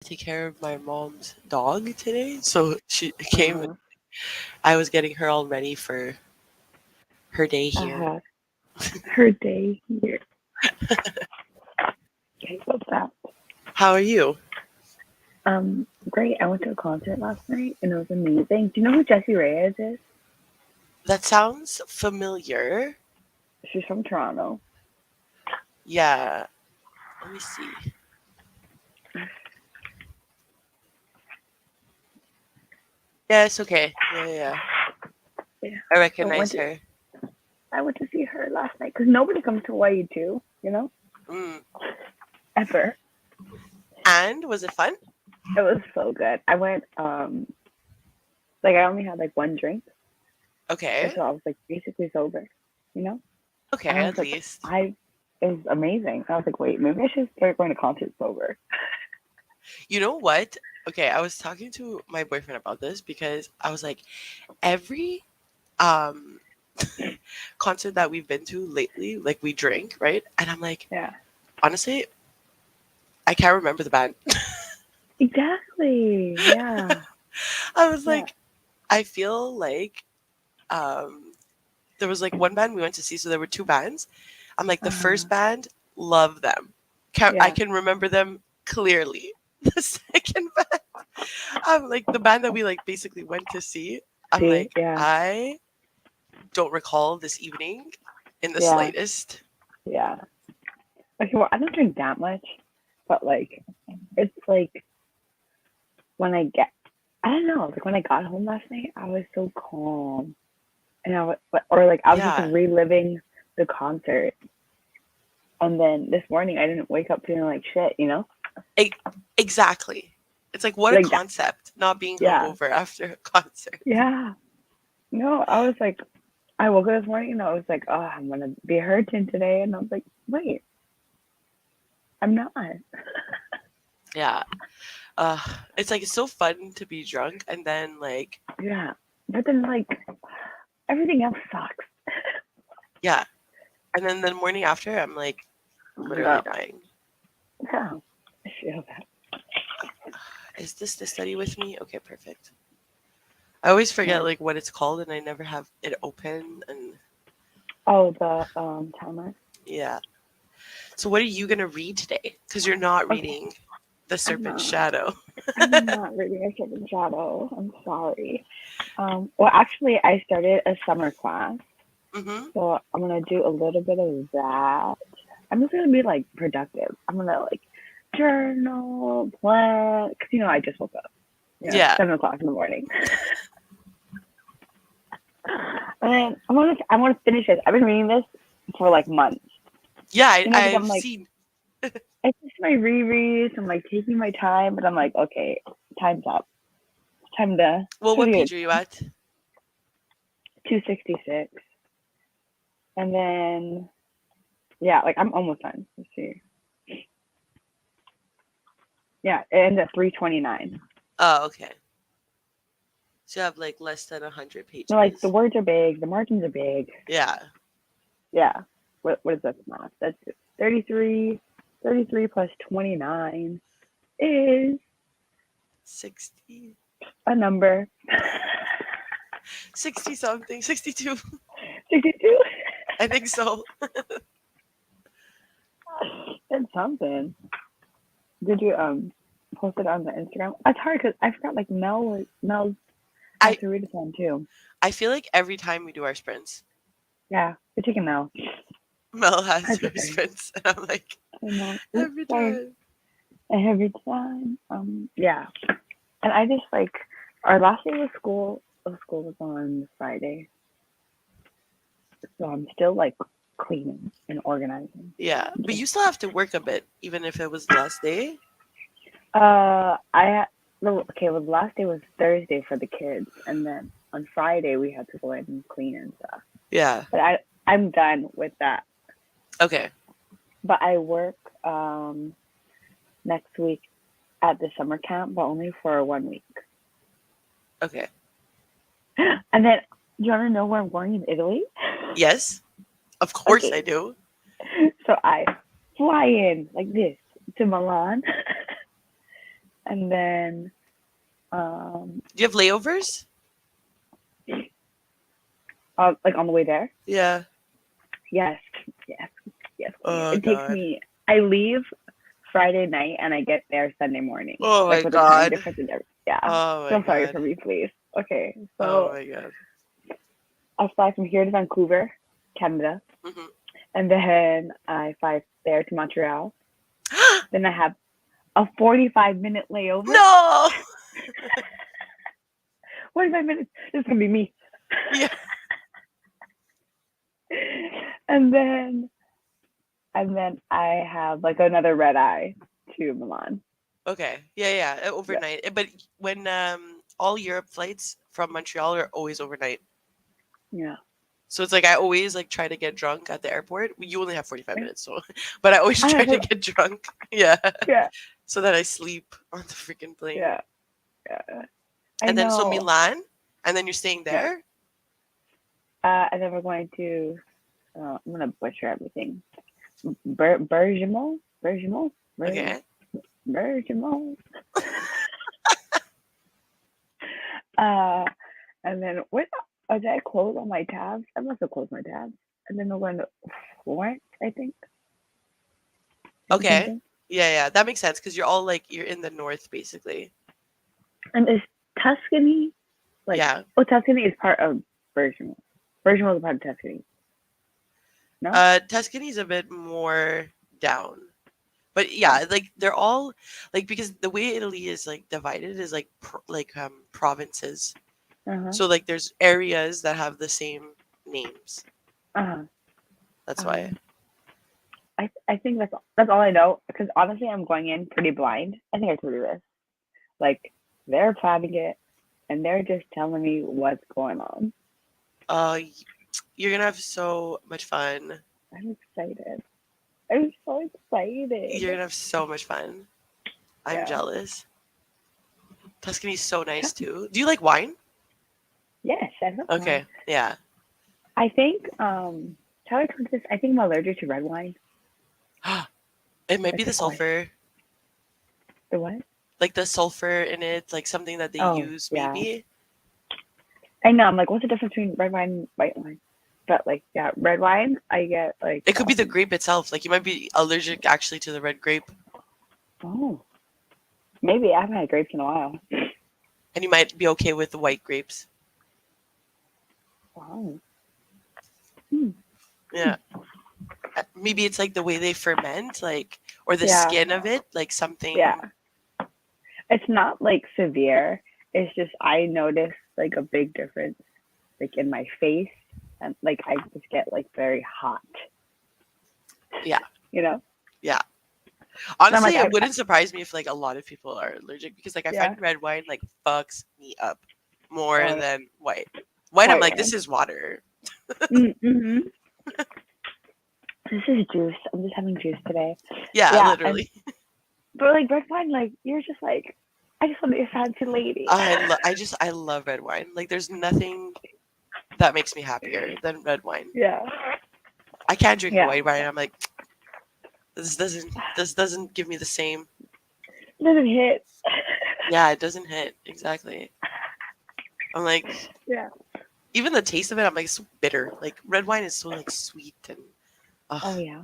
take care of my mom's dog today. So she came. Uh-huh. I was getting her all ready for her day here. Uh-huh. Her day here. Okay, what's that? How are you? Great. I went to a concert last night and it was amazing. Do you know who Jessie Reyes is? That sounds familiar. She's from Toronto. Yeah. Let me see. Yeah, it's okay. Yeah, yeah, yeah. Yeah. I I went recognize to her. I went to see her last night because nobody comes to Hawaii too, Mm. ever. And was it fun? It was so good. I went like I only had like one drink, and Okay. so I was like basically sober, you know? Okay, And I was at like, least. it was amazing. I was like, wait, maybe I should start going to concerts sober. You know what? Okay, I was talking to my boyfriend about this because I was like, every um concert that we've been to lately, like we drink, right? And I'm like, Yeah, honestly, I can't remember the band. exactly. Yeah, I was yeah, like, I feel like um there was like one band we went to see, so there were two bands. I'm like, the uh, first band, love them. I yeah. can remember them clearly. The second band, I'm like the band that we like basically went to see. I'm See, like, yeah, I don't recall this evening in the yeah, slightest. yeah. Okay, well, I don't drink that much, but like, it's like when I don't know, like when I got home last night, I was so calm, and or like I was just Yeah, reliving the concert, and then this morning I didn't wake up feeling like shit. e- exactly. It's like what a Like that, concept, not being yeah, hungover after a concert. yeah. No, I was like, I woke up this morning and I was like, oh, I'm gonna be hurting today, and I was like, wait, I'm not. Yeah. Uh, it's like it's so fun to be drunk and then like Yeah, but then like everything else sucks. yeah, and then the morning after I'm like literally Yeah, dying. yeah, I feel that. Is this the study with me? Okay, perfect. I always forget Yeah. like what it's called and I never have it open and Oh, the timer. yeah. So what are you gonna read today? Because you're not Okay, reading The I'm Serpent's not. Shadow. I'm not reading a certain shadow. I'm sorry. Well, actually, I started a summer class, Mm-hmm. so I'm gonna do a little bit of that. I'm just gonna be like productive. I'm gonna like journal, plan, cause I just woke up. Yeah. 7 o'clock in the morning, and then I want to finish it. I've been reading this for like months, Yeah, because I'm I've like, seen. it's just my rereads. I'm like taking my time, but I'm like, okay, time's up. It's time Well, to what do page are you at? 266, and then yeah, like I'm almost done. Let's see. Yeah, it ends at 329. Oh, okay. So you have like less than 100 No, like the pages. words are big, the margins are big. Yeah. Yeah. What is that math? That's 33. 33 plus 29 is 60. a number. 60 something. 62. 62. I think so. That's something. Did you post it on the Instagram? It's hard because I forgot like Mel has I to read it on too. I feel like every time we do our sprints, Yeah, you're taking Mel. Mel has I'm her so sorry. sprints, and I'm like I know. Oops, every sorry. time. Every time. Yeah. And I just like our last day of school was on Friday, so I'm still like cleaning and organizing. Yeah, but Just you still have to work a bit, even if it was the last day. I no, okay. Well, the last day was Thursday for the kids, and then on Friday we had to go in and clean and stuff. Yeah. But I'm done with that. Okay. But I work next week at the summer camp, but only for 1 week. Okay. And then, do you want to know where I'm going in Italy? Yes. Of course I Okay, do. so I fly in like this to Milan, and then Do you have layovers? like on the way there. Yeah. Yes, yes, yes. Oh It takes God. me. I leave Friday night and I get there Sunday morning. Oh Like my with the time God. difference and everything. Yeah. Oh my Feel sorry God. for me, please. Okay, Oh so my God. I fly from here to Vancouver, Canada, Hmm. and then I fly there to Montreal. Then I have a 45-minute layover. No. 45 minutes. This is gonna be me. Yeah. and then I have like another red eye to Milan. Okay. Yeah. Yeah. Yeah. Overnight. But when all Europe flights from Montreal are always overnight. Yeah. So it's like I always like try to get drunk at the airport. You only have 45 minutes, so but I always I try to have, get drunk. Yeah. yeah, So that I sleep on the freaking plane. yeah, yeah. I And then so know. Milan, and then you're staying Yeah. there? And then we're going to. I'm gonna butcher everything. Bergamo, Bergamo, Okay. Bergamo. Uh, and then what? Did I close all my tabs? I must have closed my tabs. And then we're going to Florence, I think. Is the same Okay. thing? Yeah. That makes sense because you're all like you're in the north basically. And is Tuscany like? Yeah. Oh, Tuscany is part of Bergamo. Bergamo is part of Tuscany. No. Tuscany's a bit more down. But yeah, like they're all like because the way Italy is like divided is like provinces. Uh huh. So like there's areas that have the same names. Uh huh. That's why. Um, I think that's all I know because honestly I'm going in pretty blind. I think I told you this. Like they're planning it and they're just telling me what's going on. Uh you're gonna have so much fun. I'm excited. I'm so excited. You're gonna have so much fun. I'm Yeah. jealous. Tuscany's so nice too. Do you like wine? Yes, I love wine. Okay. Yeah. I think how do I put this? I think I'm allergic to red wine. It might be That's the a question. sulfur. The what? Like the sulfur in it, like something that they Oh, use yeah. maybe. I know. I'm like, what's the difference between red wine and white wine? But like, yeah, red wine, I get like. It could be the grape itself. Like you might be allergic actually to the red grape. Oh, maybe I haven't had grapes in a while. And you might be okay with the white grapes. Wow. Hmm. Yeah. Maybe it's like the way they ferment, like, or the Yeah. skin of it, like something. Yeah. It's not like severe. It's just I notice like a big difference, like in my face, and like I just get like very hot. Yeah. You know. Yeah. And I'm Honestly, like, it wouldn't surprise me if like a lot of people are allergic because like I yeah. find red wine like fucks me up more Oh, than white. White, I'm white like, wine. this is water. Mm-hmm. This is juice. I'm just having juice today. Yeah, Yeah, literally. but like red wine, like you're just like, I just want to be a fancy lady. I love red wine. Like there's nothing that makes me happier than red wine. Yeah. I can't drink a Yeah. white wine. I'm like, this doesn't give me the same. It doesn't hit. Yeah, it doesn't hit exactly. I'm like, Yeah. even the taste of it, I'm like so bitter. Like red wine is so like sweet and. Oh yeah.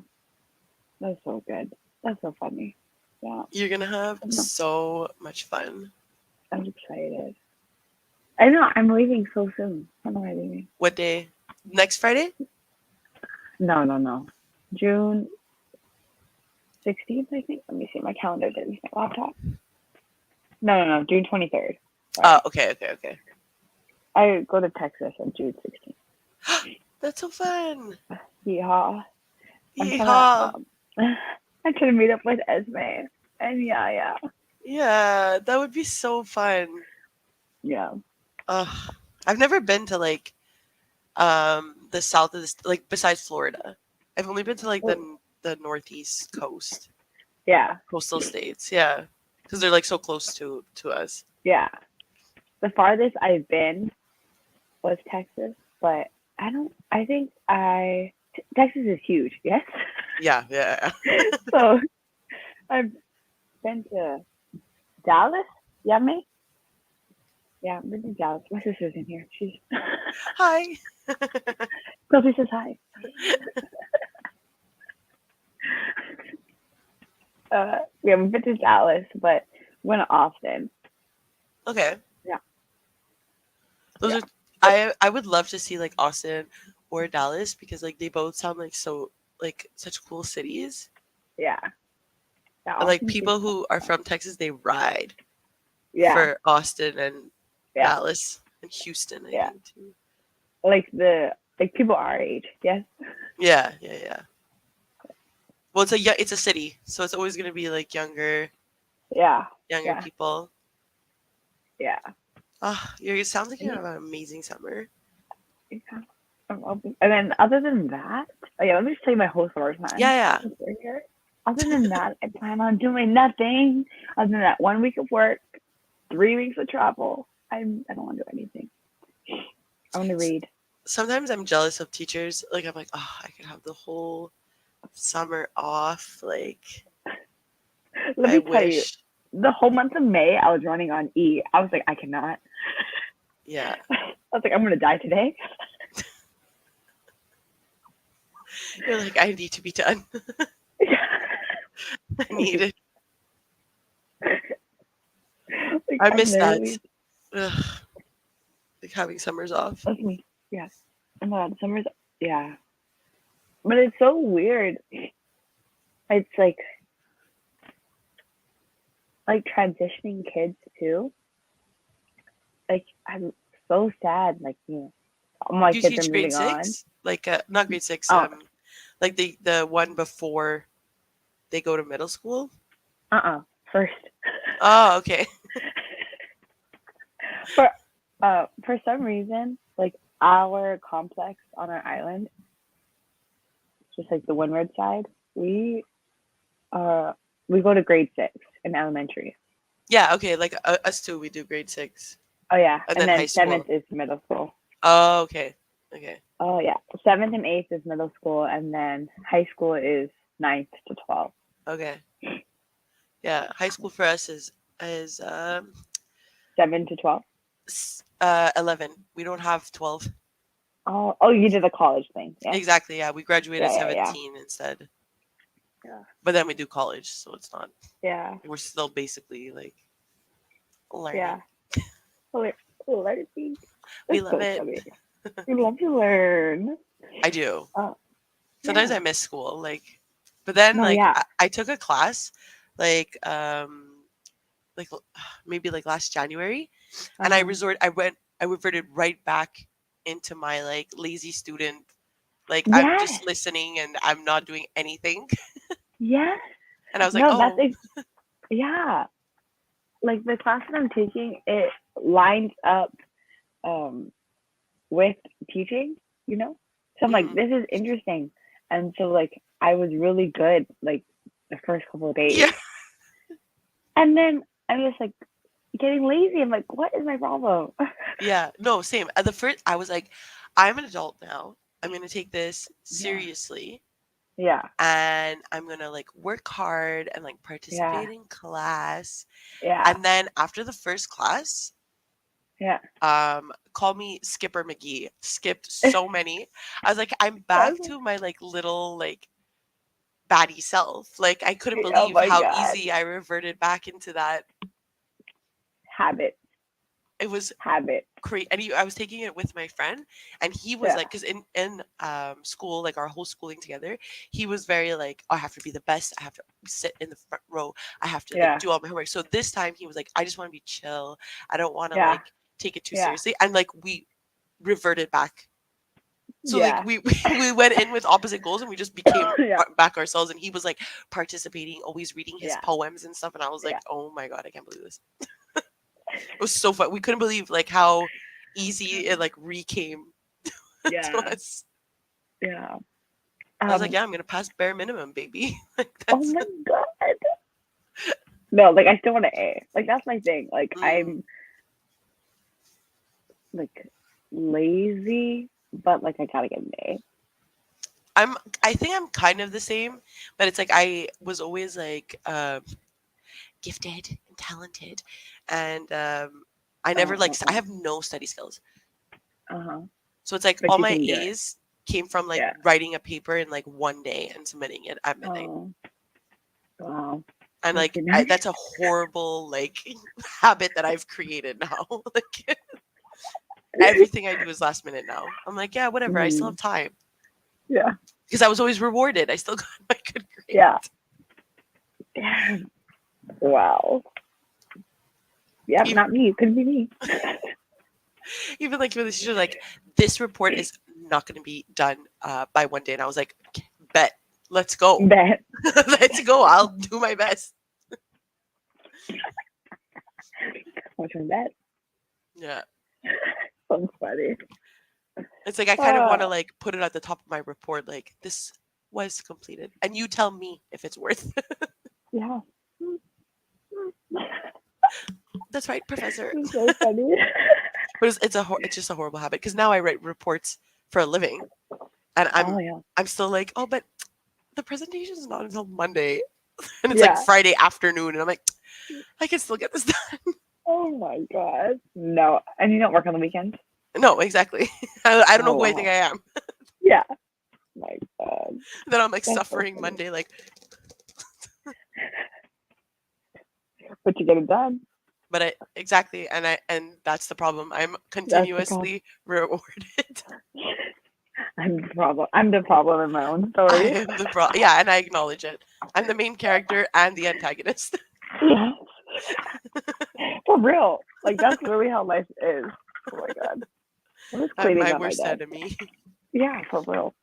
That's so good. That's so funny. Yeah. You're gonna have so much fun. I'm excited. I know. I'm leaving so soon. When am I leaving? What day? Next Friday? No. June 16th, I think. Let me see. My calendar didn't use my laptop. No. June 23rd. Oh, okay. I go to Texas on June 16th. That's so fun. Yeehaw. Yeehaw. I'm trying to meet up with Esme. And yeah. Yeah, that would be so fun. Yeah. I've never been to like the south of this, like besides Florida. I've only been to like the northeast coast. Yeah. Coastal states, yeah. Because they're like so close to us. Yeah. The farthest I've been was Texas, but Texas is huge, yes? Yeah. So I've been to Dallas? Yeah, me? Yeah, this is Dallas. My sister's in here. She's Hi. Sophie says hi. Yeah, we've been to Dallas, but went to Austin. Okay. Yeah, Those yeah. are But I would love to see like Austin or Dallas because like they both sound like so like such cool cities. yeah, yeah, And like Austin's people super who are fun. from Texas, they ride Yeah, for Austin and yeah, Dallas and Houston, I yeah. think too. Like people our age. Yes. Yeah, yeah, yeah. Well, it's a city, so it's always gonna be like Yeah, younger yeah, people. yeah. Ah, it sounds like you Yeah. have an amazing summer. Yeah. And then other than that, oh yeah, let me just tell you my whole summer Yeah, plan. yeah. Other than that, I plan on doing nothing. Other than that, 1 week of work, 3 weeks of travel. I don't want to do anything. I want to S- read. Sometimes I'm jealous of teachers. Like I'm like, oh, I could have the whole summer off. Like Let I me tell you, wish. the whole month of May, I was running on E. I was like, I cannot. Yeah. I was like, I'm gonna die today. You're like, I need to be done. I need like, it. I I'm miss that. literally. Ugh, like having summers off. That's me. Yeah. Oh my God, summer's. Yeah. But it's so weird. It's like transitioning kids too. Like I'm so sad. Like all my Do you kids are teach grade moving on. six? Like not grade six, Oh, like the one before they go to middle school? First, Oh, okay. for for some reason, like our complex on our island, just like the Windward side, uh we go to grade 6 in elementary. Yeah, okay, like us too, we do grade six. Oh yeah, And and then high then seventh school. is middle school. Oh, okay. Okay. Oh yeah, seventh and eighth is middle school, and then high school is ninth to 12. Okay. Yeah, high school for us is 7 to 12. 11. We don't have 12. Oh, you did the college thing, yeah, Exactly, yeah. We graduate at yeah, yeah, yeah, 17 instead. yeah, But then we do college, so it's not yeah, we're still basically like yeah. learning. Learning. We That's love so it. funny. We love to learn. I do. Oh, Sometimes yeah. I miss school, like, but then No, like yeah. I took a class, like like maybe like last January, and Uh-huh. I reverted right back into my like lazy student. Like I'm Yes. just listening and I'm not doing anything. Yes. And I was like, No, oh, yeah. Like the class that I'm taking, it lines up um with teaching, you know? So I'm like, mhm. this is interesting. And so like I was really good like the first couple of Yeah, days. And then I'm just like getting lazy. I'm like, what is my problem? yeah. No, same. At the first, I was like, I'm an adult now. I'm gonna take this Yeah. seriously, Yeah. and I'm gonna like work hard and like Yeah. participate in class. Yeah. And then after the first class, Yeah. call me Skipper McGee. Skipped so many. I was like, I'm back to my like little like baddie self. Like I couldn't Oh believe my how god. easy I reverted back into that. Habit. It was Habit. great. And I was taking it with my friend, and he was Yeah. like, because in school, like our whole schooling together, he was very like, oh, I have to be the best. I have to sit in the front row. I have to like Yeah. do all my homework. So this time he was like, I just want to be chill. I don't want to Yeah. like take it too Yeah. seriously. And like we reverted back. So like Yeah. we went in with opposite goals and we just became Yeah. back ourselves. And he was like participating, always reading his Yeah. poems and stuff. And I was Yeah. like, oh my god, I can't believe this. It was so fun. We couldn't believe like how easy it like recame to Yeah. us. Yeah. I was like, Um. yeah, I'm gonna pass bare minimum, baby. Like Oh that's my god. No, like I still want to A. Like that's my thing. Like mm. I'm like lazy, but like I gotta get an A. I'm I think I'm kind of the same, but it's like I was always like gifted in talented, and I never like I have no study skills. Uh-huh. So it's like But all you my can do it. A's came from like Yeah. writing a paper in like one day and submitting it at midnight. Oh, wow. And Must like be nice. that's a horrible like habit that I've created now. Like everything I do is last minute now. I'm like, yeah, whatever. I still Mm, have time yeah. because I was always rewarded. I still got my good grade. Yeah. Wow. Yep, Even, not me. It couldn't be me. even like when the teacher like this report is not going to be done by one day, and I was like, "Okay, bet, let's go, Bet. let's go. I'll do my best. Which one bet? Yeah, So funny. it's like I kind of want to like put it at the top of my report, like this was completed, and you tell me if it's worth. Yeah. That's right, professor. It's so funny. But it's just a horrible habit because now I write reports for a living, and Oh yeah. I'm still like, oh, but the presentation is not until Monday, and it's like Yeah. Friday afternoon, and I'm like, I can still get this done. Oh my god. No. And you don't work on the weekends? No, exactly. I don't know Oh who I think wow. I am. Yeah. My god. Then I'm like That's so suffering funny. Monday, like, But you get it done. but exactly, and that's the problem. I'm That's the problem. continuously rewarded. I'm the problem. I'm the problem in my own I story. am the yeah, and I acknowledge it. I'm the main character and the antagonist. Yeah. For real. Like that's really how life is. Oh my god. I'm just I'm cleaning my up my worst desk. enemy. Yeah, for real.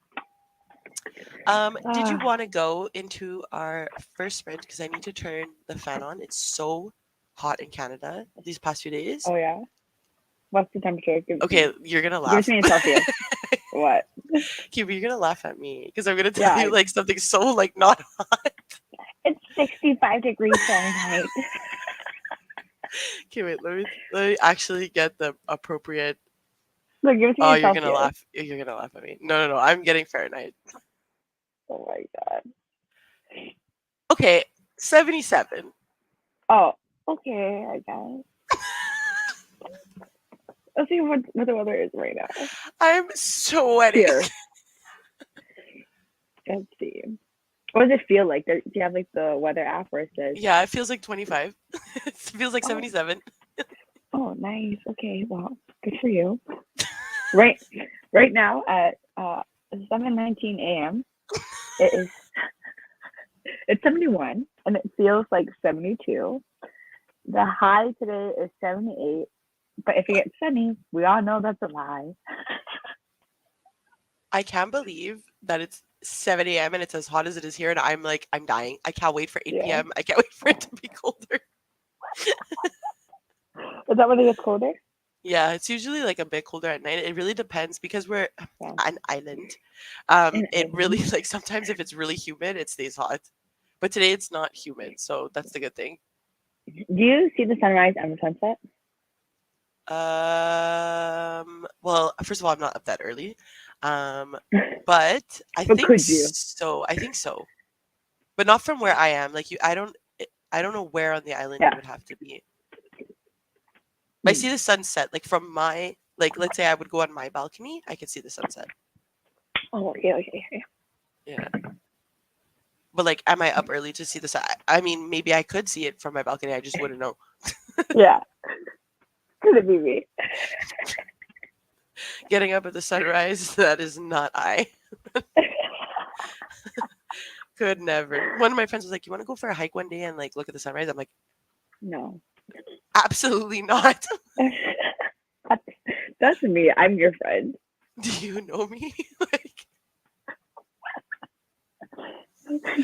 Did you Ah, want to go into our first sprint? Because I need to turn the fan on. It's so hot in Canada these past few days. oh yeah. What's the temperature? Okay, you're gonna Give it to laugh. me in Celsius. What? Okay, but you're gonna laugh at me because I'm gonna tell Yeah, you like something so like not hot. it's 65 degrees Fahrenheit. Okay, wait, let me actually get the appropriate. Look, give it to me Oh, in you're gonna Celsius. laugh. You're gonna laugh at me. No, no, no. I'm getting Fahrenheit. Oh my god. Okay, 77. Oh, okay, I guess. Let's see what the weather is right now. I'm sweating. Here, let's see. What does it feel like? Do you have like the weather app where it says, Yeah, it feels like 25. It feels like oh, 77. oh, nice. Okay, well, good for you. Right, right now at 7:19 a.m. It is. It's 71, and it feels like 72. The high today is 78. But if it gets sunny, we all know that's a lie. I can't believe that it's 7 a.m. and it's as hot as it is here, and I'm like, I'm dying. I can't wait for 8 Yeah. p.m. I can't wait for it to be colder. Is that when it gets colder? Yeah, it's usually like a bit colder at night. It really depends because we're Yeah. an island. An It really island. like sometimes if it's really humid, it stays hot. But today it's not humid, so that's the good thing. Do you see the sunrise and the sunset? Well, first of all, I'm not up that early. But I But think could you? so. I think so. But not from where I am. Like I don't know where on the island Yeah. you would have to be. I see the sunset like from my like let's say I would go on my balcony, I could see the sunset. Oh, okay. Yeah. But like am I up early to see the sun? I mean, maybe I could see it from my balcony. I just wouldn't know. Yeah. Could it be me? Getting up at the sunrise, that is not I. Could never. One of my friends was like, "You want to go for a hike one day and like look at the sunrise?" I'm like, No. "Absolutely not." That's me. I'm your friend. Do you know me? Like,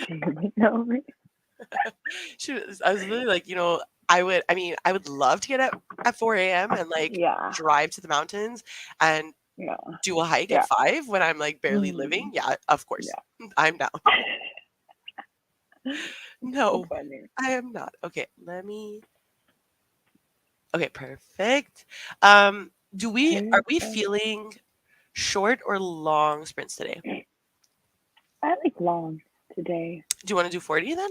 You know me. I was really like, I mean, I would love to get up at 4 a.m. and like Yeah. drive to the mountains and Yeah. do a hike Yeah. at 5 when I'm like barely living. Mm, Yeah, of course. yeah. I'm down. So No, funny. I am not. Okay, okay, perfect. Are we Perfect. feeling short or long sprints today? I like long today. Do you want to do 40 then?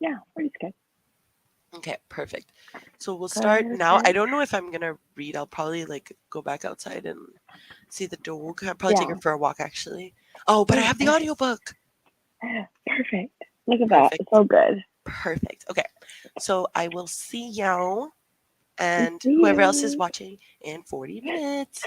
Yeah, pretty good. Okay, perfect. So we'll start now. I Perfect. don't know if I'm gonna read. I'll probably like go back outside and see the dog. I'll probably take her Yeah. for a walk actually. Oh, but I Oh, have the nice. audiobook. Perfect. Look at that. It's Perfect. so good. Perfect. Okay. So I will see y'all and See whoever else is you. watching in 40 minutes.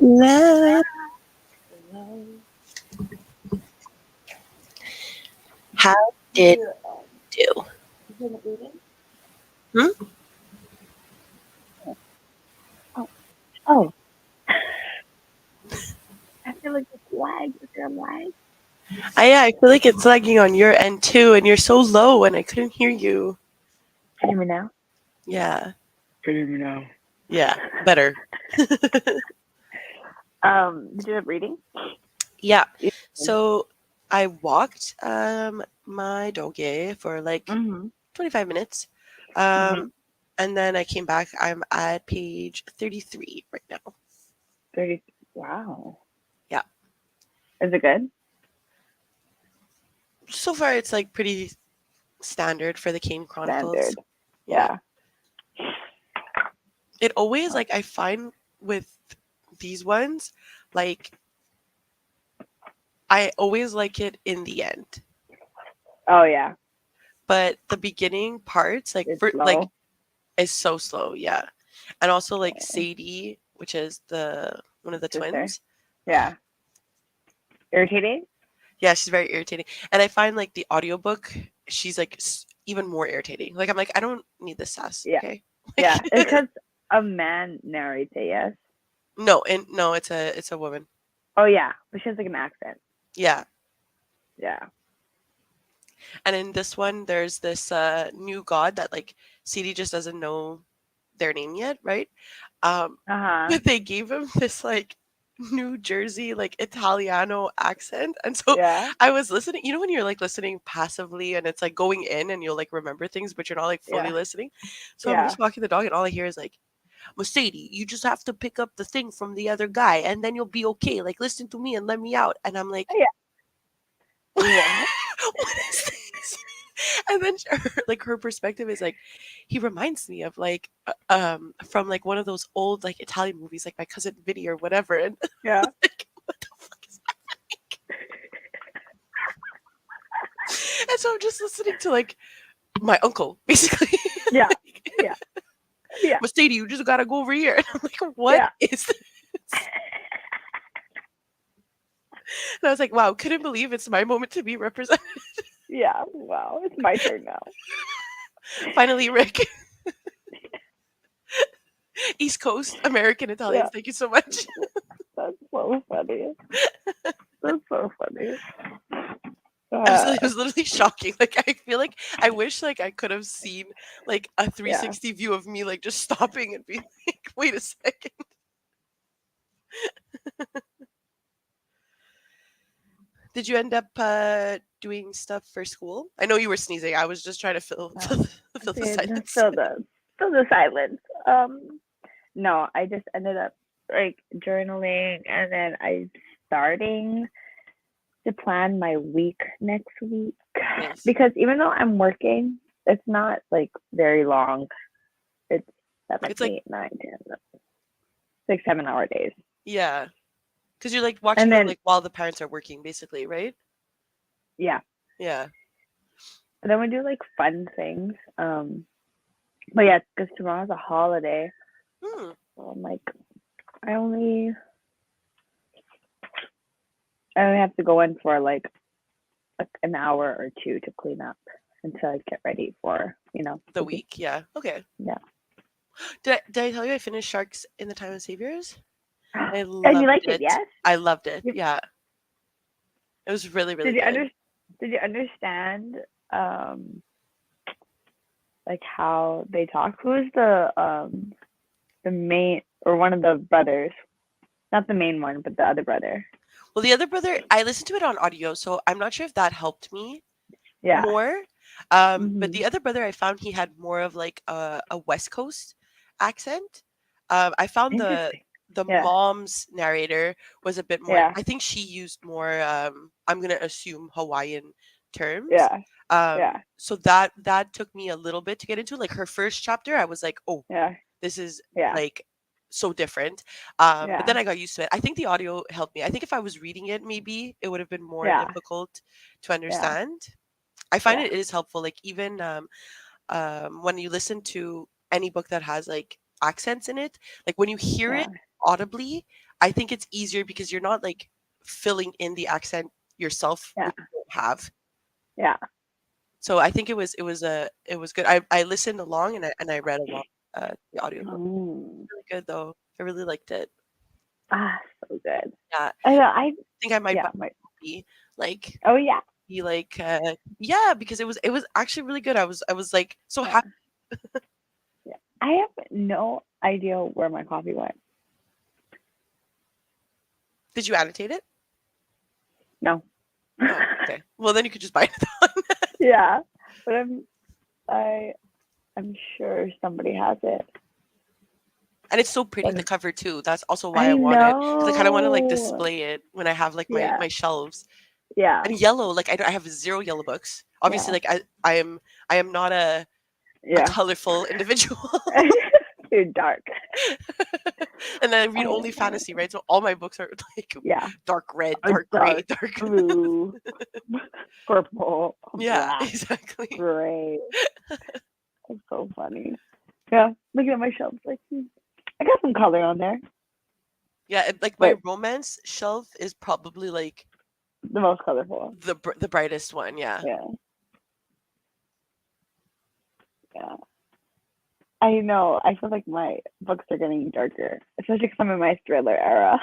Love. How did you do? Hmm? Oh, oh, I feel like it's lag. Is there a lag? I feel like it's lagging on your end too, and you're so low, and I couldn't hear you. Can you hear me now? Yeah, Can you hear me now? yeah, better. Did you have reading? Yeah. Yeah. So I walked my doggy for like Mhm. 25 minutes. Mhm. And then I came back. I'm at page 33 right now. 30. Wow. Yeah. Is it good? So far it's like pretty standard for the Kane Chronicles. Standard. Yeah. Yeah. It always like I find with these ones, like I always like it in the end. Oh yeah. But the beginning parts, like It's for like low. is so slow, yeah. And also like Sadie, which is the one of the Sister. twins. Ugh, Yeah. Irritating? yeah, she's very irritating. And I find like the audiobook, she's like even more irritating. Like I'm like, I don't need this sass, Yeah. okay? Yeah. Like It's because a man narrates it, yes? no, and no, it's a woman. Oh yeah. But she has like an accent. Yeah. Yeah. And in this one, there's this new god that like CD just doesn't know their name yet, right? Um, Uh-huh. but they gave him this like New Jersey like Italiano accent, and so Yeah. I was listening. You know when you're like listening passively and it's like going in and you'll like remember things, but you're not like fully Yeah. listening. So I'm Yeah. just walking the dog, and all I hear is like, Mercedes, you just have to pick up the thing from the other guy, and then you'll be okay. Like listen to me and let me out. And I'm like, Yeah. what What? is this? And then like her perspective is like, he reminds me of like from like one of those old like Italian movies, like My Cousin Vinny or whatever. And Yeah. like, what the fuck is that? And so I'm just listening to like my uncle basically. Yeah. Like, Yeah. Yeah. Mercedes, you just gotta go over here. And I'm like, what Yeah. is this? And I was like, wow, couldn't believe it's my moment to be represented. Yeah. Wow. It's my turn now. Finally, Rick. East Coast American Yeah. Italians, thank you so much. That's so funny. That's so funny. It was literally shocking. Like I feel like I wish like I could have seen like a Yeah. 360 view of me like just stopping and being like, wait a second. Did you end up doing stuff for school? I know you were sneezing. I was just trying to fill Um, fill the Dude, silence. still the silence. No, I just ended up like journaling, and then I starting to plan my week next week Nice. because even though I'm working, it's not like very long. It's seven, It's like 8, 9, 10, 6, 7 hour days, yeah, because you're like and watching them then like while the parents are working, basically, right? yeah, Yeah. and then we do like fun things. But yeah, because tomorrow's a holiday, Hmm. so I'm like, I only I only have to go in for like an hour or two to clean up until I get ready for The the week. week. Yeah. Okay. Yeah. Did I tell you I finished Sharks in the Time of Saviors? I And you loved liked it, it. yes? I loved it. You, Yeah. It was really really did you good. under did you understand um like how they talk? Who's the main or one of the brothers? Not the main one, but the other brother. Well, the other brother, I listened to it on audio, so I'm not sure if that helped me Yeah. more. But Mhm. the other brother, I found he had more of like a West Coast accent. I found Interesting. the Yeah. mom's narrator was a bit more. Yeah. I think she used more. I'm gonna assume Hawaiian terms. Yeah. Yeah. So that took me a little bit to get into. Like her first chapter, I was like, oh, Yeah. this is Yeah. like so different. But then Yeah. I got used to it. I think the audio helped me. I think if I was reading it, maybe it would have been more Yeah. difficult to Yeah. understand. I find Yeah. it is helpful. Like even when you listen to any book that has like accents in it. Like when you hear Yeah. it audibly, I think it's easier because you're not like filling in the accent yourself, Yeah. which you don't have. Yeah. So I think it was good. I listened along and I read along the audiobook. Mm. Really good though. I really liked it. Ah, so good. Yeah, I know. I think I might buy yeah. My be like oh yeah. be like yeah, because it was actually really good. I was like so Yeah. happy. Yeah. I have no idea where my coffee went. Did you annotate it? No. Oh, okay. Well, then you could just buy it. Yeah. But I I'm sure somebody has it. And it's so pretty, But the cover too. That's also why I I want it because I kind of want to like know. display it when I have like my Yeah. my shelves. Yeah. And yellow, like I have zero yellow books. Obviously, Yeah. like I am not a Yeah. colorful individual. Too dark. And then I read I only know. fantasy, right? So all my books are like Yeah. dark red, A dark gray, dark dark. blue, purple, Yeah, black, exactly. gray. It's so funny. Yeah. Looking at my shelves, like, I got some color on there, Yeah, like my but romance shelf is probably like the most colorful. the brightest one. Yeah. Yeah. Yeah. I know. I feel like my books are getting darker, especially because I'm in my thriller era.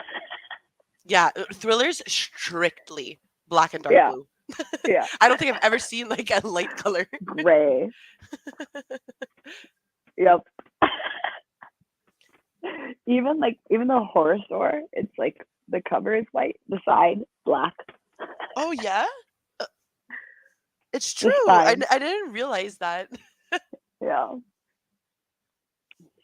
Yeah, thrillers strictly black and dark Yeah. blue. Yeah. I don't think I've ever seen like a light color. Gray. Yep. Even the horror store, it's like the cover is white, the side black, Oh yeah, Uh, it's the true. I, spine. I didn't realize that. Yeah.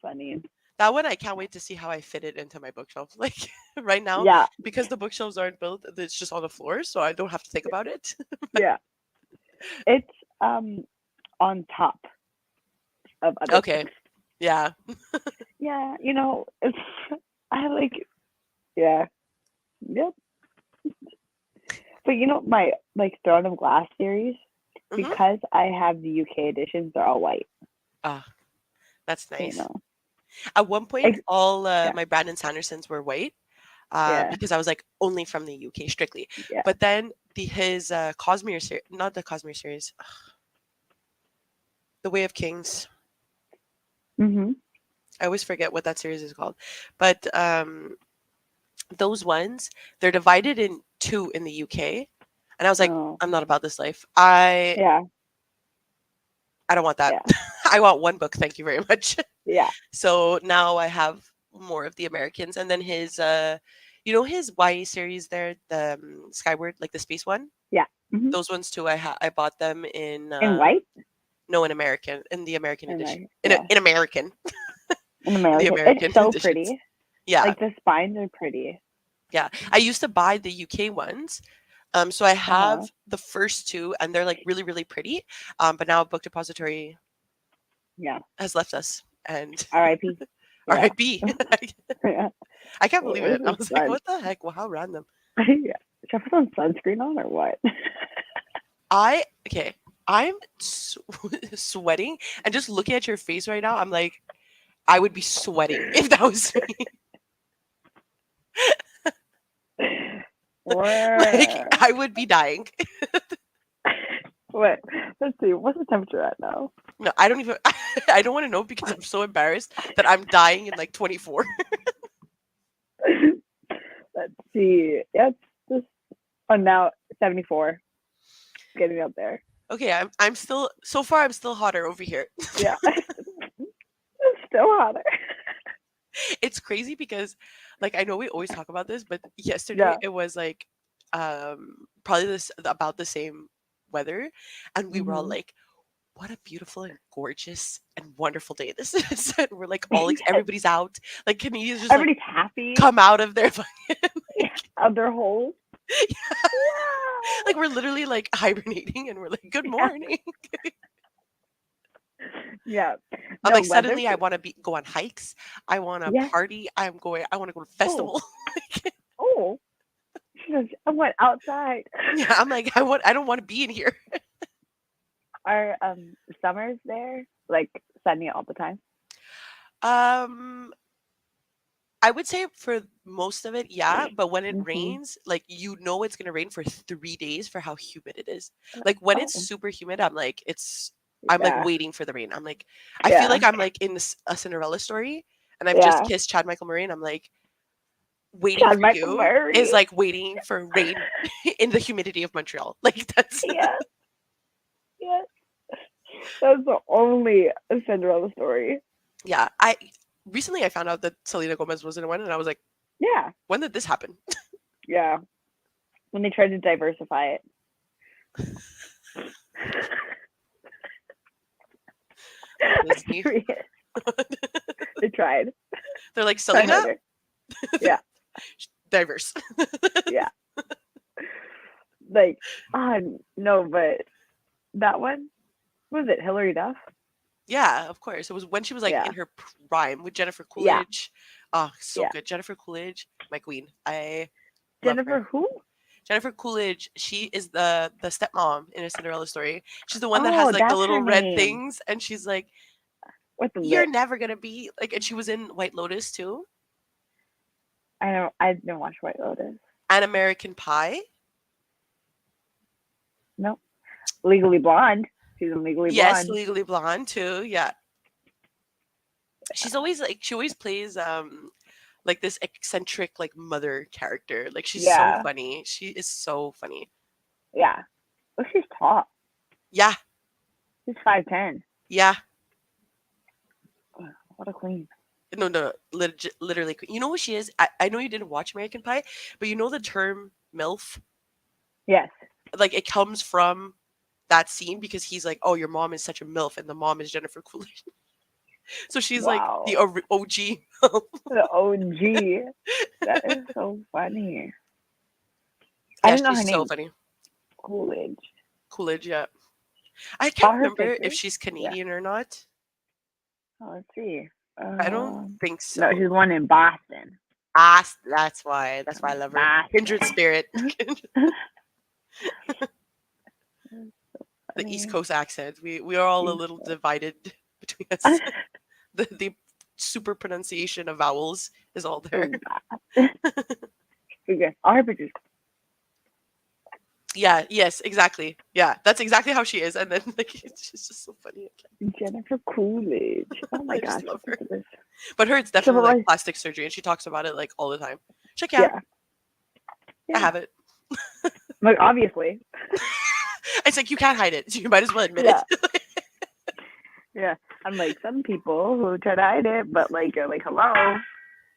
Funny. That one I can't wait to see how I fit it into my bookshelf. Like right now, Yeah. because the bookshelves aren't built, it's just on the floor, so I don't have to think about it. Yeah. It's um on top of other Okay. things. Yeah. Yeah, it's I like yeah. Yep. But my like Throne of Glass series, Hmm. because I have the UK editions, they're all white. Ah, that's So nice. At one point, Ex- all yeah, my Brandon Sandersons were white, yeah, because I was like only from the UK strictly. yeah. But then his Cosmere series, not the Cosmere series, The Way of Kings. Mhm. I always forget what that series is called, but those ones they're divided in two in the UK, and I was like, Oh, I'm not about this life. I yeah, don't want that. yeah, I want one book, thank you very much. yeah. So now I have more of the Americans, and then his his YA series there, the Skyward, like the space one. Yeah. Mhm. Those ones too. I bought them in In white? no, in the American In edition, American. Yeah. in American In in the American. It's American so editions. pretty. Yeah, Like the spines are pretty. yeah. I used to buy the UK ones. So I Uh-huh. have the first two, and they're like really, really pretty. But now Book Depository Yeah. has left us, and R.I.P. Yeah. RIP. Yeah. I can't What believe is it. I this was like, sun? what the heck? Well, how random. Yeah. Should I put some sunscreen on or what? Okay. I'm sweating, and just looking at your face right now, I'm like, I would be sweating if that was me. Like, Where? I would be dying. Wait, let's see. What's the temperature at now? No, I don't even. I don't want to know because I'm so embarrassed that I'm dying in like 24. Let's see. Yeah, it's just oh now 74. Getting up there. Okay, I'm still so far. I'm still hotter over here. Yeah. It's still hotter. It's crazy because, like, I know we always talk about this, but yesterday Yeah. it was like, probably this about the same weather, and we were all Mhm. like, "What a beautiful and gorgeous and wonderful day this is!" And we're like, all like Yes. everybody's out, like Canadians just like Everybody's happy. come out of their Yeah. Of their holes. like we're literally like hibernating, and we're like, "Good Yeah. morning." Yeah. I'm No like, weather. suddenly I want to be go on hikes. I want to Yes. party. I want to go to Oh. festival. Oh. I went outside. Yeah, I'm like, I don't want to be in here. Are summers there like sunny all the time? Um, I would say for most of it, yeah. But when it Mm-hmm. rains, like it's gonna rain for 3 days for how humid it is. Like when it's Oh, super humid, I'm like yeah, waiting for the rain. I'm like, I feel yeah, like I'm like in a Cinderella story, and I've just yeah. kissed Chad Michael Murray, and I'm like, waiting Chad for Michael you is Murray. like waiting for rain in the humidity of Montreal. Like that's Yeah, yeah. That's the only Cinderella story. yeah. I found out that Selena Gomez was in one, and I was like, Yeah, when did this happen? yeah. When they tried to diversify it. Disney. They tried. They're like Tried Selena, harder. Yeah, diverse. yeah. Like, no, but that one was it Hillary Duff? Yeah, of course. It was when she was like Yeah, in her prime with Jennifer yeah, Coolidge. Oh, so yeah. good. Jennifer Coolidge, my queen. I love her. Jennifer who? Jennifer Coolidge, she is the stepmom in a Cinderella story. She's the one that has Oh, like the that's her little red name. things, and she's like, With the "You're lips. never gonna be like." And she was in White Lotus too, I don't. I didn't watch White Lotus. and American Pie. Nope. Legally Blonde. She's in Legally Yes, Blonde. Legally Blonde too. Yeah, she always plays like this eccentric like mother character. Like she's so Yeah, funny. She is so funny. yeah. Oh, she's tall. Yeah, She's 5'10". yeah. What a queen. No, no, literally. You know who she is? I know you didn't watch American Pie, but you know the term MILF? Yes. Like it comes from that scene because he's like, "Oh, your mom is such a MILF," and the mom is Jennifer Coolidge. So she's like the Wow. OG. The OG. That is so funny. I Yeah, didn't know her she's so name. funny. Coolidge. Coolidge, yeah. I can't Saw her remember if picture. she's Yeah. Canadian or not. Oh, let's see. I don't think No, so. she's one in Boston. Ah, that's why. That's why I love her. Kindred Boston. spirit. The East Funny. Coast accent. We are all a East little Coast. divided between us. The super pronunciation of vowels is all there. Oh, okay. All her pictures. Yeah, yes, exactly. Yeah, that's exactly how she is. And then like she's just so funny. Jennifer Coolidge. Oh my I just gosh. love her. Listen to this. But her, it's So, definitely but like like, plastic surgery, and she talks about it like all the time. She's like, yeah, yeah. I Yeah. have it. Like, obviously. It's like you can't hide it. So you might as well admit Yeah. it. Yeah. I'm like, some people who try to hide it, but like, you're like, hello,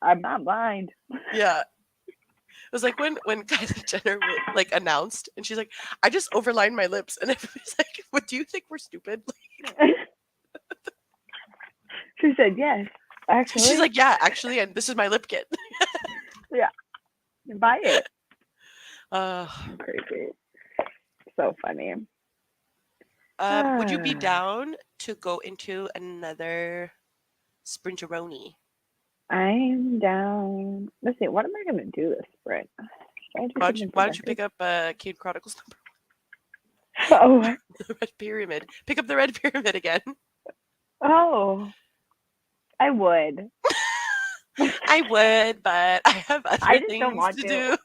I'm not blind. Yeah. It was like when Kylie Jenner like announced, and she's like, "I just overlined my lips," and everybody's like, "What do you think we're stupid?" She said, yes, She's actually. like, "Yeah, actually, and this is my lip kit." Yeah. Buy it. Uh, Crazy. So funny. would you be Ah, down to go into another sprinteroni? I'm down. Let's see. What am I gonna do this sprint? Should I do something Why don't you productive? pick up Kane Chronicles Oh, number the Red Pyramid? Pick up the Red Pyramid again. oh, I would. I would, but I have I other just don't things want to to. do.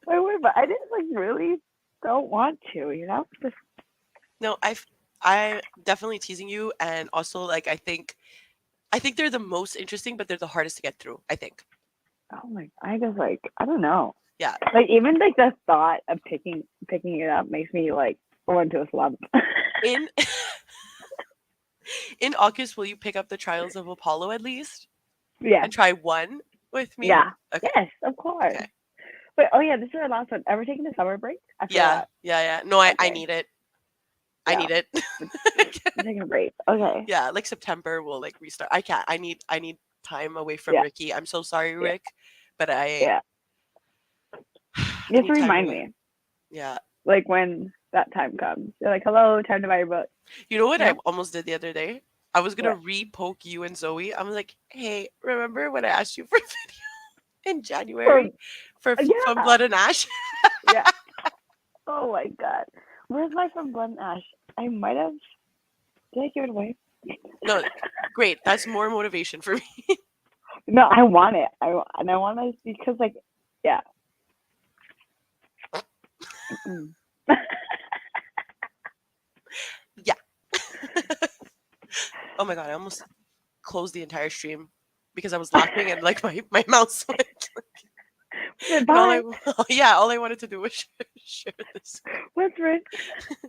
I would, but I just like really don't want to. You know? Just, No, I definitely teasing you, and also like I think they're the most interesting, but they're the hardest to get through. I think. oh my! I just like I don't know. Yeah. Like even like the thought of picking it up makes me like go into a slump. In in August, will you pick up the Trials of Apollo at least Yeah. and try one with me? Yeah. Okay. Yes, of course. Okay. Wait, oh yeah, this is our last one. Ever taken a summer break? I Yeah. forgot. Yeah. Yeah. No, I Okay. need it. I Yeah. need it. We're taking a break. Okay. Yeah, like September we'll like restart. I can't. I need time away from Yeah. Ricky. I'm so sorry, Yeah. Rick, but I Yeah. You I have to need time remind away. me. Yeah. Like when that time comes. You're like, hello, time to buy your book. You know what You I know? almost did the other day? I was gonna What? re-poke you and Zoe. I'm like, hey, remember when I asked you for a video in From January for from yeah. Blood and Ash? Yeah. Oh my god. Where's my from Blunt Ash? I might have did I give it away? No, great. That's more motivation for me. No, I want it. And I want to because like, yeah. Mm. Yeah. Oh my god, I almost closed the entire stream because I was laughing and like my mouth went. Okay, And bye. yeah, all I wanted to do was share this. What's Rich?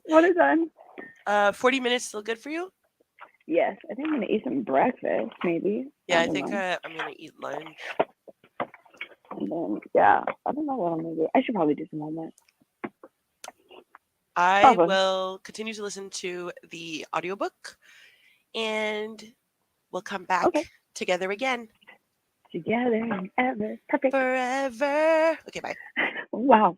What is done? 40 minutes still good for you? Yes, I think I'm gonna eat some breakfast, maybe. Yeah, I I don't think know. I'm gonna eat lunch. And then yeah, I don't know what I'm gonna do. I should probably do some homework. I Probably. will continue to listen to the audiobook and we'll come Okay. back together again Together and ever. Perfect. forever. Okay, bye. Wow.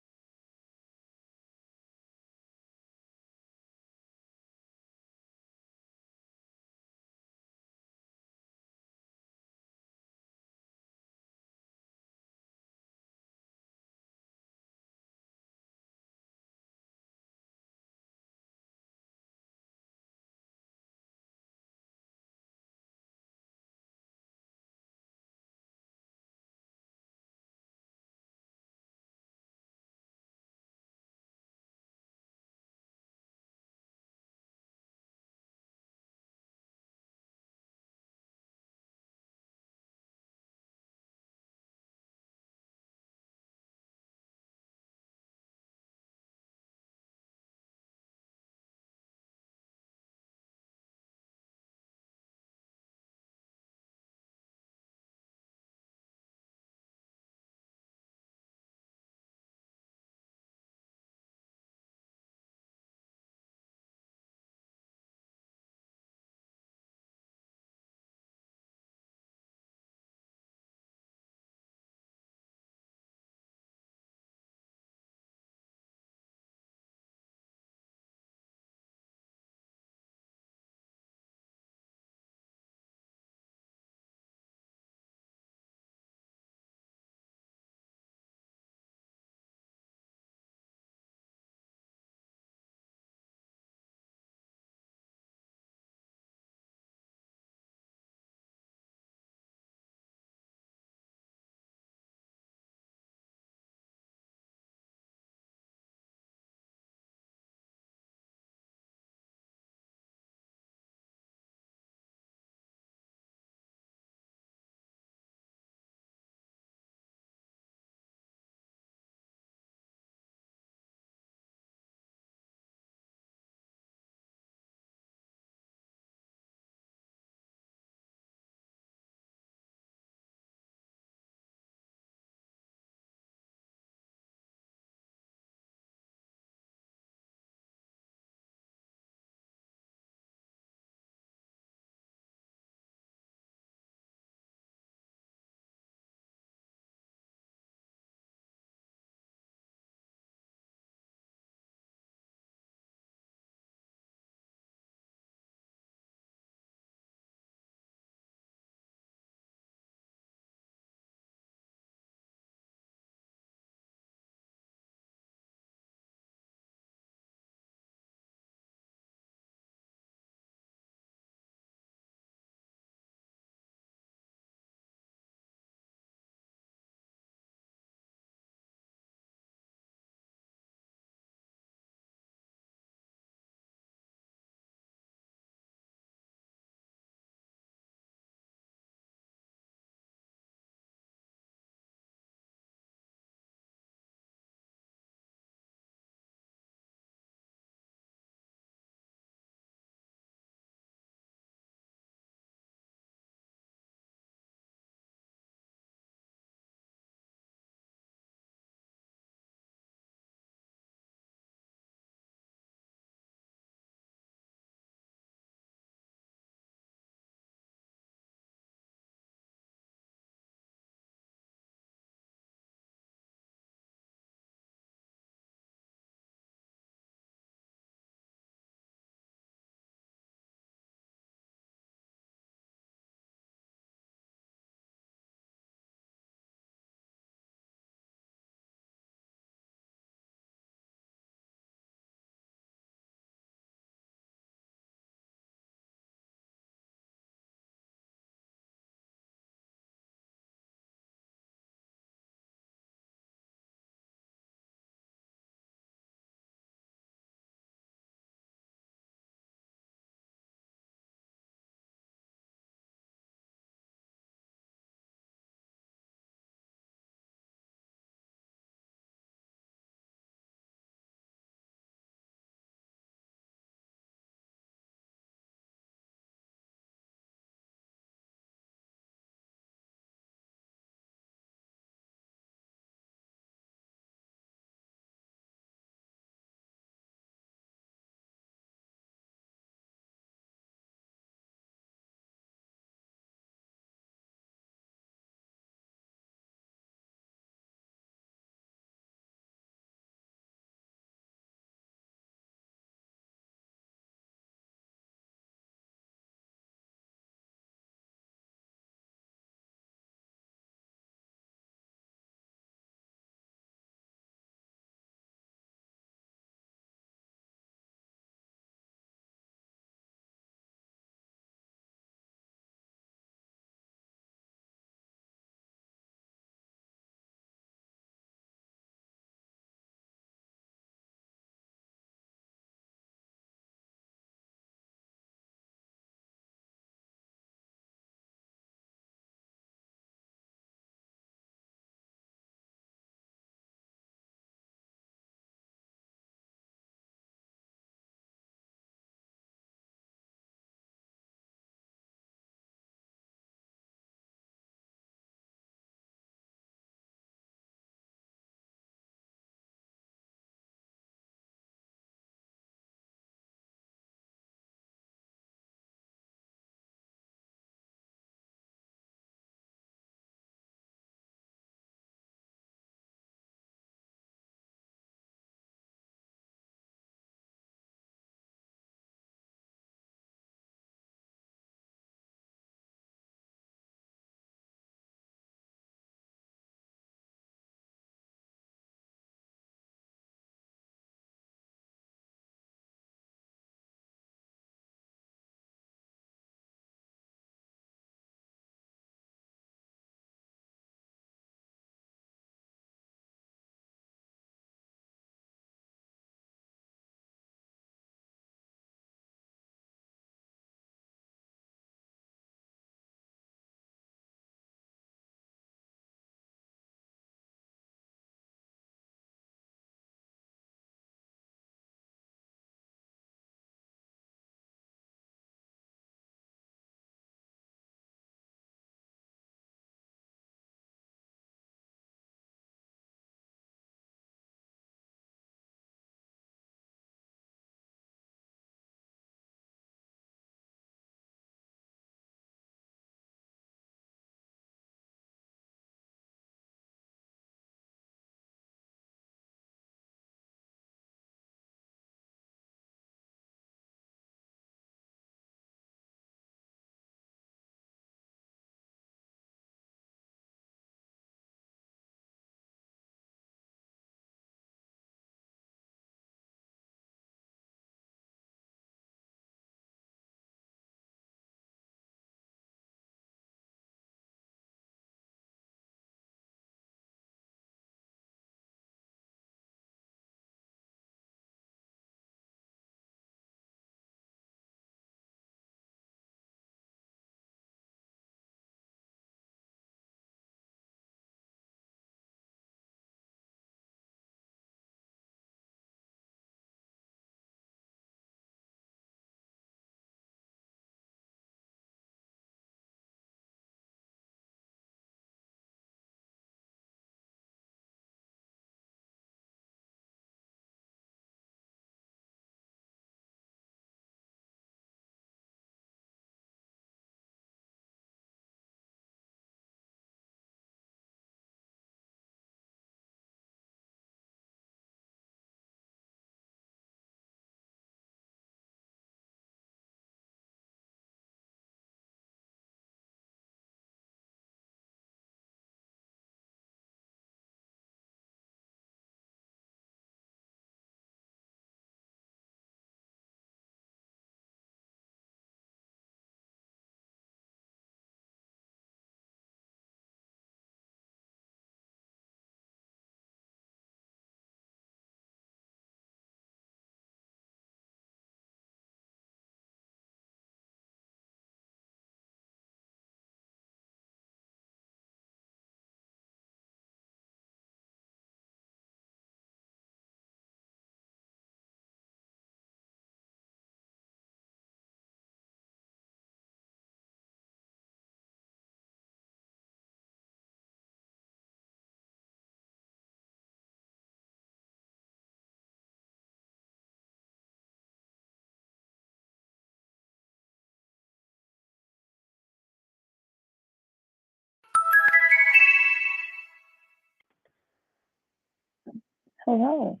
Hello.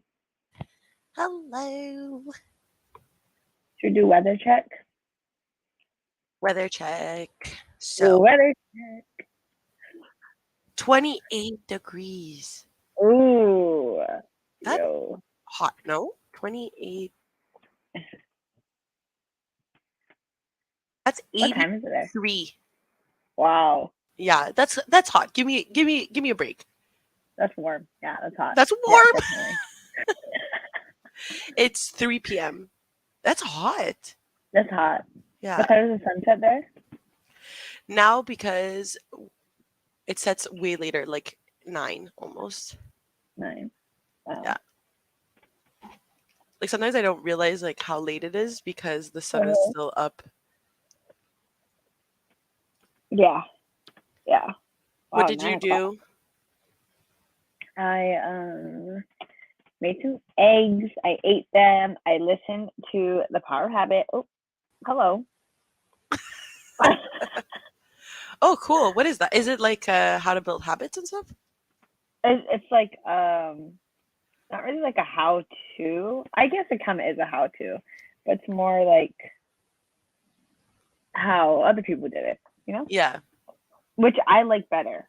Hello. Should we do weather check? Weather check. So, Weather check. 28 degrees. Ooh. That's Yo. hot, no? 28. That's What time is it there? 83. Wow. Yeah, that's hot. Give me a break. That's warm. Yeah, that's hot. That's Yeah, warm. definitely. It's 3 p.m. That's hot. That's hot. Yeah. What time is the sunset there? Now because it sets way later, like 9 almost. 9. Wow. Yeah. Like sometimes I don't realize like how late it is because the sun is Uh-huh. still up. Yeah. Yeah. What Wow, did you 9 o'clock. do? I made some eggs. I ate them. I listened to The Power of Habit. Oh, hello. Oh, cool. What is that? Is it like how to build habits and stuff? It's like not really like a how to. I guess it kind of is a how to, but it's more like how other people did it, Yeah. which I like better,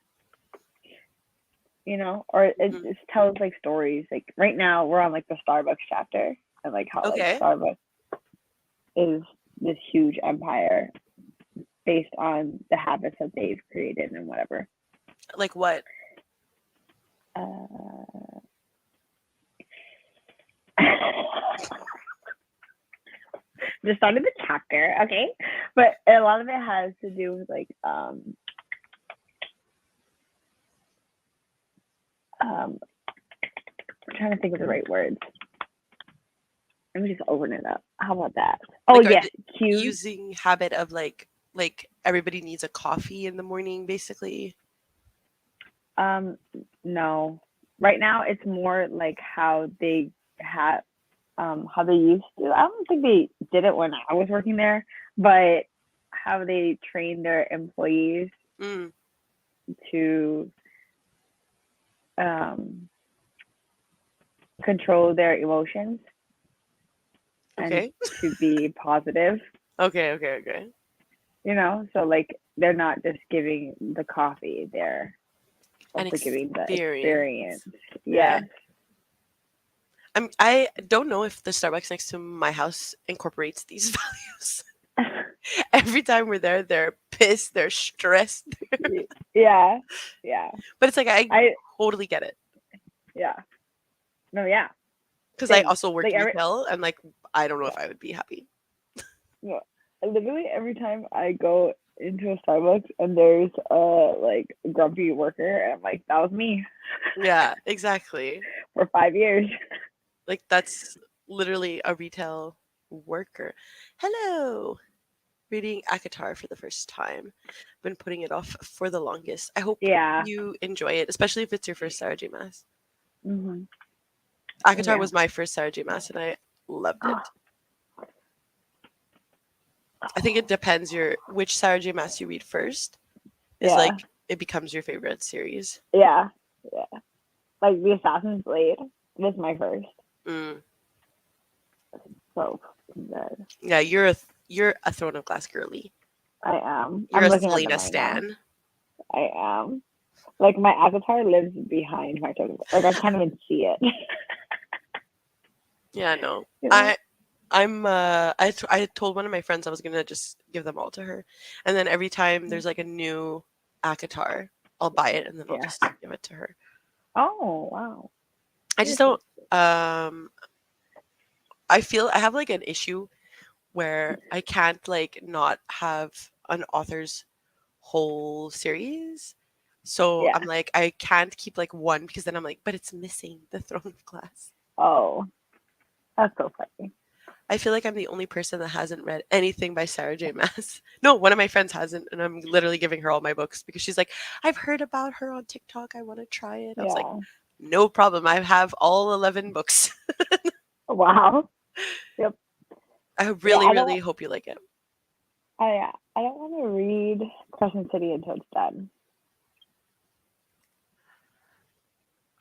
or it Mhm. just tells like stories. Like right now, we're on like the Starbucks chapter, and like how like Okay. Starbucks is this huge empire based on the habits that they've created and whatever. Like what? Uh, just started the chapter, okay, but a lot of it has to do with like I'm trying to think of the right words. Let me just open it up. How about that? Oh Like are yes, the cues. using habit of like everybody needs a coffee in the morning basically? Um, no. Right now, it's more like how they had, how they used to. I don't think they did it when I was working there, but how they train their employees Mm, to um, control their emotions and okay. to be positive. Okay, okay, okay. So like they're not just giving the coffee; they're An also giving the experience. experience. Yeah. Yes. I don't know if the Starbucks next to my house incorporates these values. Every time we're there, they're pissed, they're stressed. Yeah. Yeah. But it's like I I totally get it yeah. No, yeah. because I Same. also worked Like retail and like I don't know if yeah. I would be happy. No. Literally every time I go into a Starbucks and there's a like grumpy worker, and I'm like, that was me Yeah, exactly. for 5 years. Like that's literally a retail worker. Hello. Reading Akatar for the first time. Been putting it off for the longest. I hope Yeah. you enjoy it, especially if it's your first Sarah J. Maas. Mhm. Akatar Yeah. was my first Sarah J. Maas and I loved it. I think it depends your which Sarah J. Maas you read first is Yeah. like it becomes your favorite series. Yeah. Yeah. Like the Assassin's Blade. This is my first. Mm. So good. Yeah, you're a Throne of Glass girly. I am. You're I'm a looking at them Selena right now. stan. I am. Like my avatar lives behind my totem. Like I can't even see it. Yeah, no. you know? I told one of my friends I was gonna just give them all to her, and then every time there's like a new Akatar, I'll buy it and then I'll Yeah. just give it to her. Oh wow. I You're just so don't. I feel I have like an issue where I can't like not have an author's whole series. So yeah. I'm like I can't keep like one because then I'm like, but it's missing the Throne of Glass. Oh, that's so funny. I feel like I'm the only person that hasn't read anything by Sarah J. Maas. No, one of my friends hasn't, and I'm literally giving her all my books because she's like, I've heard about her on TikTok. I want to try it. I was like, Yeah. no problem. I have all 11 books. Wow. Yep. I Yeah. really, really hope you like it. I don't want to read Crescent City until it's done.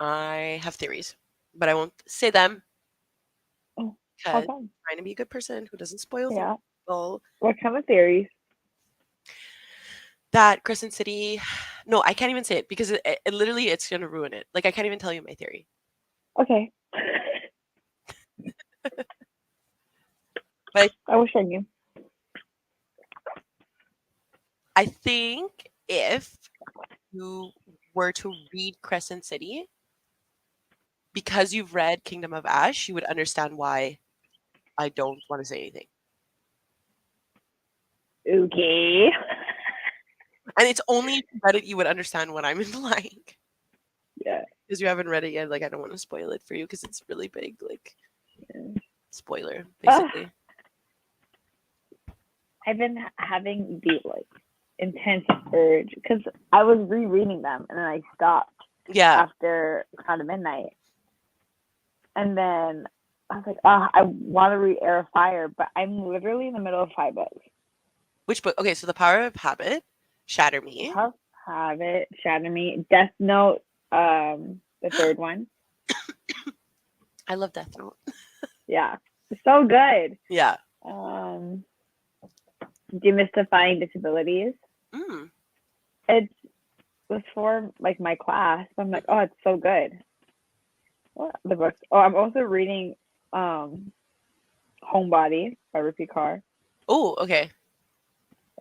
I have theories. but I won't say them Oh, how because come? I'm trying to be a good person who doesn't spoil things Yeah. for people. What kind of theories? That Crescent City, no, I can't even say it because it literally it's gonna ruin it. Like I can't even tell you my theory. Okay. But I wish I knew. I think if you were to read Crescent City because you've read Kingdom of Ash, you would understand why I don't want to say anything. Okay. And it's only if you read it you would understand what I'm implying. Yeah. Because you haven't read it yet, like I don't want to spoil it for you because it's really big, like spoiler, Ah, basically. I've been having the like intense urge because I was rereading them and then I stopped Yeah. after Crown of Midnight, and then I was like, oh, I want to read Air of Fire, but I'm literally in the middle of 5 books. Which book? Okay, so The Power of Habit, Shatter Me. Tough Habit, Shadow Me, Death Note, the third one. I love Death Note. Yeah, so good. Yeah. Um, Demystifying Disabilities. Mm. It was for like my class. I'm like, oh, it's so good. What the books? Oh, I'm also reading Homebody by Rupi Kaur. Oh, okay.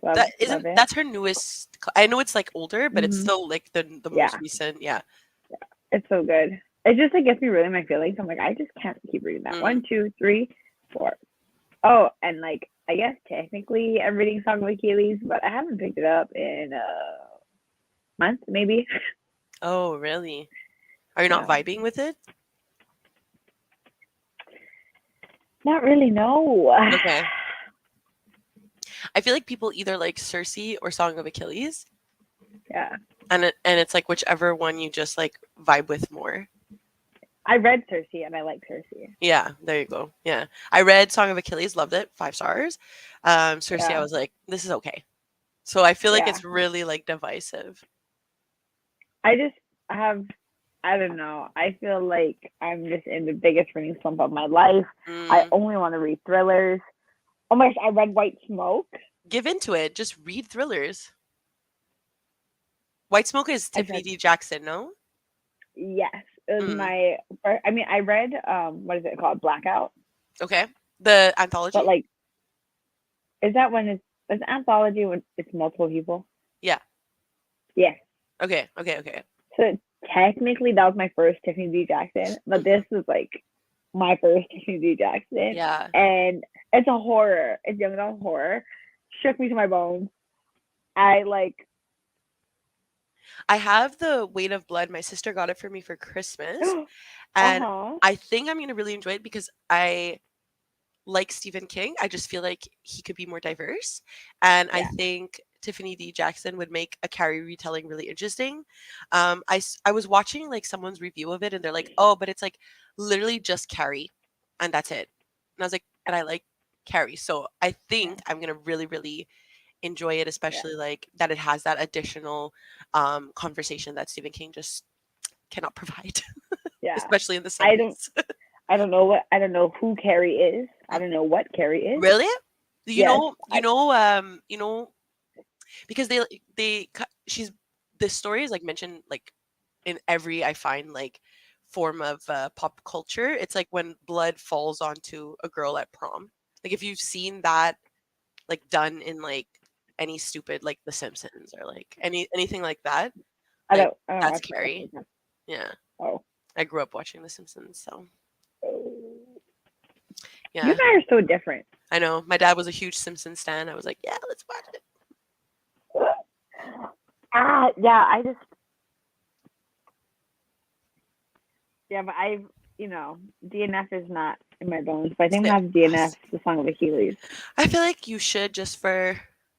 Love That isn't love it. that's her newest. I know it's like older, but it's Hmm. still like the most Yeah, recent. Yeah. it's so good. It just like gets me really in my feelings. I'm like, I just can't keep reading that. Mm. 1, 2, 3, 4. Oh, and like I guess technically I'm reading Song of Achilles, but I haven't picked it up in a month, maybe. Oh, really? Are you not Yeah. vibing with it? Not really, no. Okay. I feel like people either like Circe or Song of Achilles, Yeah. and it's like whichever one you just like vibe with more. I read Circe and I like Circe. Yeah, there you go. Yeah, I read Song of Achilles, loved it, 5 stars. Circe, I Yeah. was like, this is okay. So I feel like Yeah. it's really like divisive. I just have I don't know. I feel like I'm just in the biggest reading slump of my life. I Mm, only want to read thrillers. Oh my gosh, I read White Smoke. give into it. Just read thrillers. White Smoke is I Tiffany said D. Jackson, no? yes. It was Mm, my I mean, I read what is it called? Blackout. okay. The anthology? But like is that when it's an anthology when it's multiple people? Yeah. Yes. Okay. Okay. Okay. So technically that was my first Tiffany D. Jackson, but Hmm. this was like my first Tiffany D. Jackson. Yeah. And it's a horror. It's young adult horror. Shook me to my bones. I like I have the Weight of Blood. My sister got it for me for Christmas, and uh-huh. I think I'm gonna really enjoy it because I like Stephen King. I just feel like he could be more diverse, and I Yeah. think Tiffany D. Jackson would make a Carrie retelling really interesting. I was watching like someone's review of it, and they're like, "Oh, but it's like literally just Carrie, and that's it." And I was like, "But I like Carrie, so I Yeah. think I'm gonna really, really enjoy it, Yeah. especially like that it has that additional conversation that Stephen King just cannot provide, Yeah. especially in the I don't 70s. I don't know who Carrie is. I don't know what Carrie is. Really? Yes. You know, because she's this story is like mentioned like in every I find like form of pop culture. It's like when blood falls onto a girl at prom. Like if you've seen that like done in like any stupid like The Simpsons or like anything like that, like I don't that's watch stuff Carrie. like that. Yeah, Oh. I grew up watching The Simpsons, so You yeah, guys are so different. I know. My dad was a huge Simpsons stan. I was like, yeah, let's watch it. Yeah, I just yeah, but I've DNF is not in my bones. But I think Same. I'm gonna have DNF the Song of Achilles. I feel like you should just for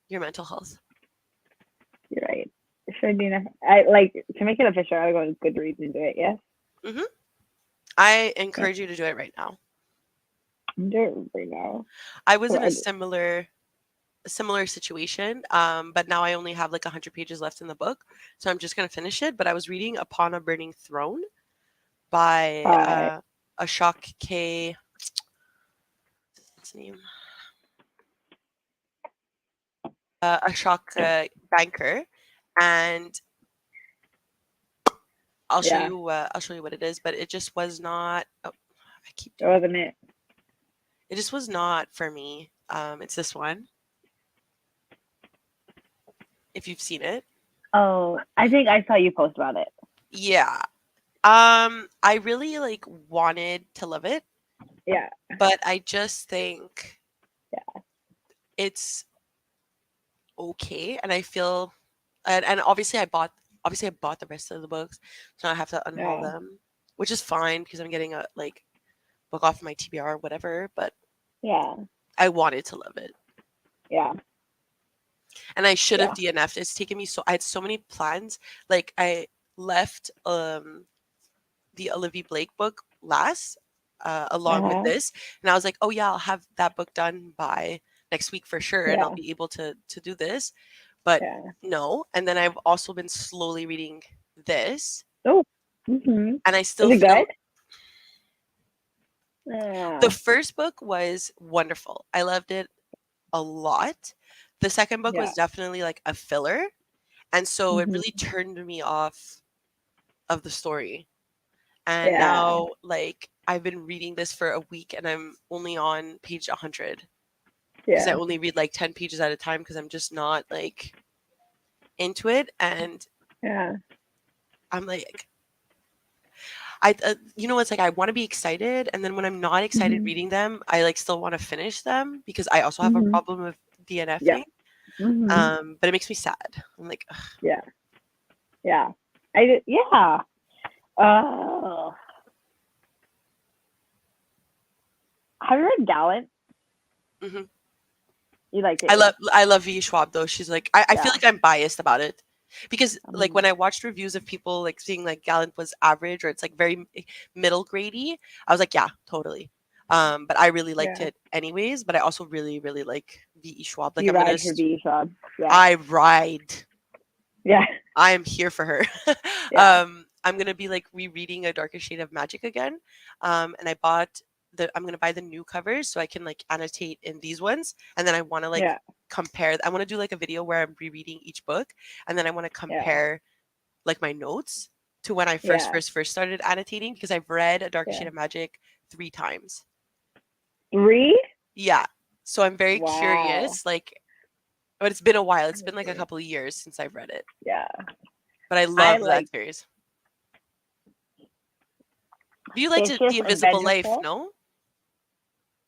your mental health. You're right. Should DNF I like to make it official, I gotta go to Goodreads and do it, yes? Hmm. I Yeah. encourage you to do it right now. I'm doing it right now. I was So in a similar situation, but now I only have like 100 pages left in the book, so I'm just gonna finish it. But I was reading Upon a Burning Throne. by Hi. Ashok K. What's his name? Ashok Banker, and I'll show Yeah. you. I'll show you what it is, but it just was not. Oh, I keep That doing. wasn't it. It just was not for me. It's this one. If you've seen it, Oh, I think I saw you post about it. yeah. I really like wanted to love it, Yeah. but I just think Yeah. it's okay, and I feel, and obviously I bought the rest of the books, so I have to unhaul Yeah. them, which is fine because I'm getting a like book off my TBR or whatever. But Yeah. I wanted to love it, Yeah. and I should have Yeah. DNF'd. It's taken me so I had so many plans. Like I left the Olivia Blake book last, along with Uh-huh. this, and I was like, oh yeah, I'll have that book done by next week for sure, and I'll Yeah. be able to do this. But Yeah. no, and then I've also been slowly reading this, Oh. Mhm. and I Is still it good? feel the Yeah. first book was wonderful. I loved it a lot. The second book Yeah. was definitely like a filler, and so it really Mhm. turned me off of the story. And Yeah. now, like, I've been reading this for a week, and I'm only on page 100 because I Yeah. only read like 10 pages at a time because I'm just not like into it. And Yeah. I'm like, it's like I want to be excited, and then when I'm not excited Mhm. reading them, I like still want to finish them because I also have a Mhm. problem with Yeah. DNFing. Mhm. But it makes me sad. I'm like, ugh. Yeah. Yeah. I did. Yeah. Oh. Have you read Gallant? Mhm. You liked it, I yeah. love I love V Schwab though. She's like I feel Yeah. like I'm biased about it because like Um, when I watched reviews of people like saying like Gallant was average or it's like very middle grady, I was like yeah, totally. But I really liked yeah. it anyways. But I also really really like V Schwab. Like You ride for B Shop. Yeah. I ride. Yeah. I am here for her. Yeah. I'm gonna be like rereading A Darker Shade of Magic again, and I'm gonna buy the new covers so I can like annotate in these ones, and then I want to like Yeah. compare. I want to do like a video where I'm rereading each book, and then I want to Yeah. compare like my notes to when I first Yeah. first first started annotating because I've read A Darker Yeah. Shade of Magic 3 times. 3? Yeah, so I'm very Wow. curious. Like, but it's been a while. It's been like a couple of years since I've read it, Yeah. but I I love that like series. You liked it's it, just The Invisible Life, Invisible. no?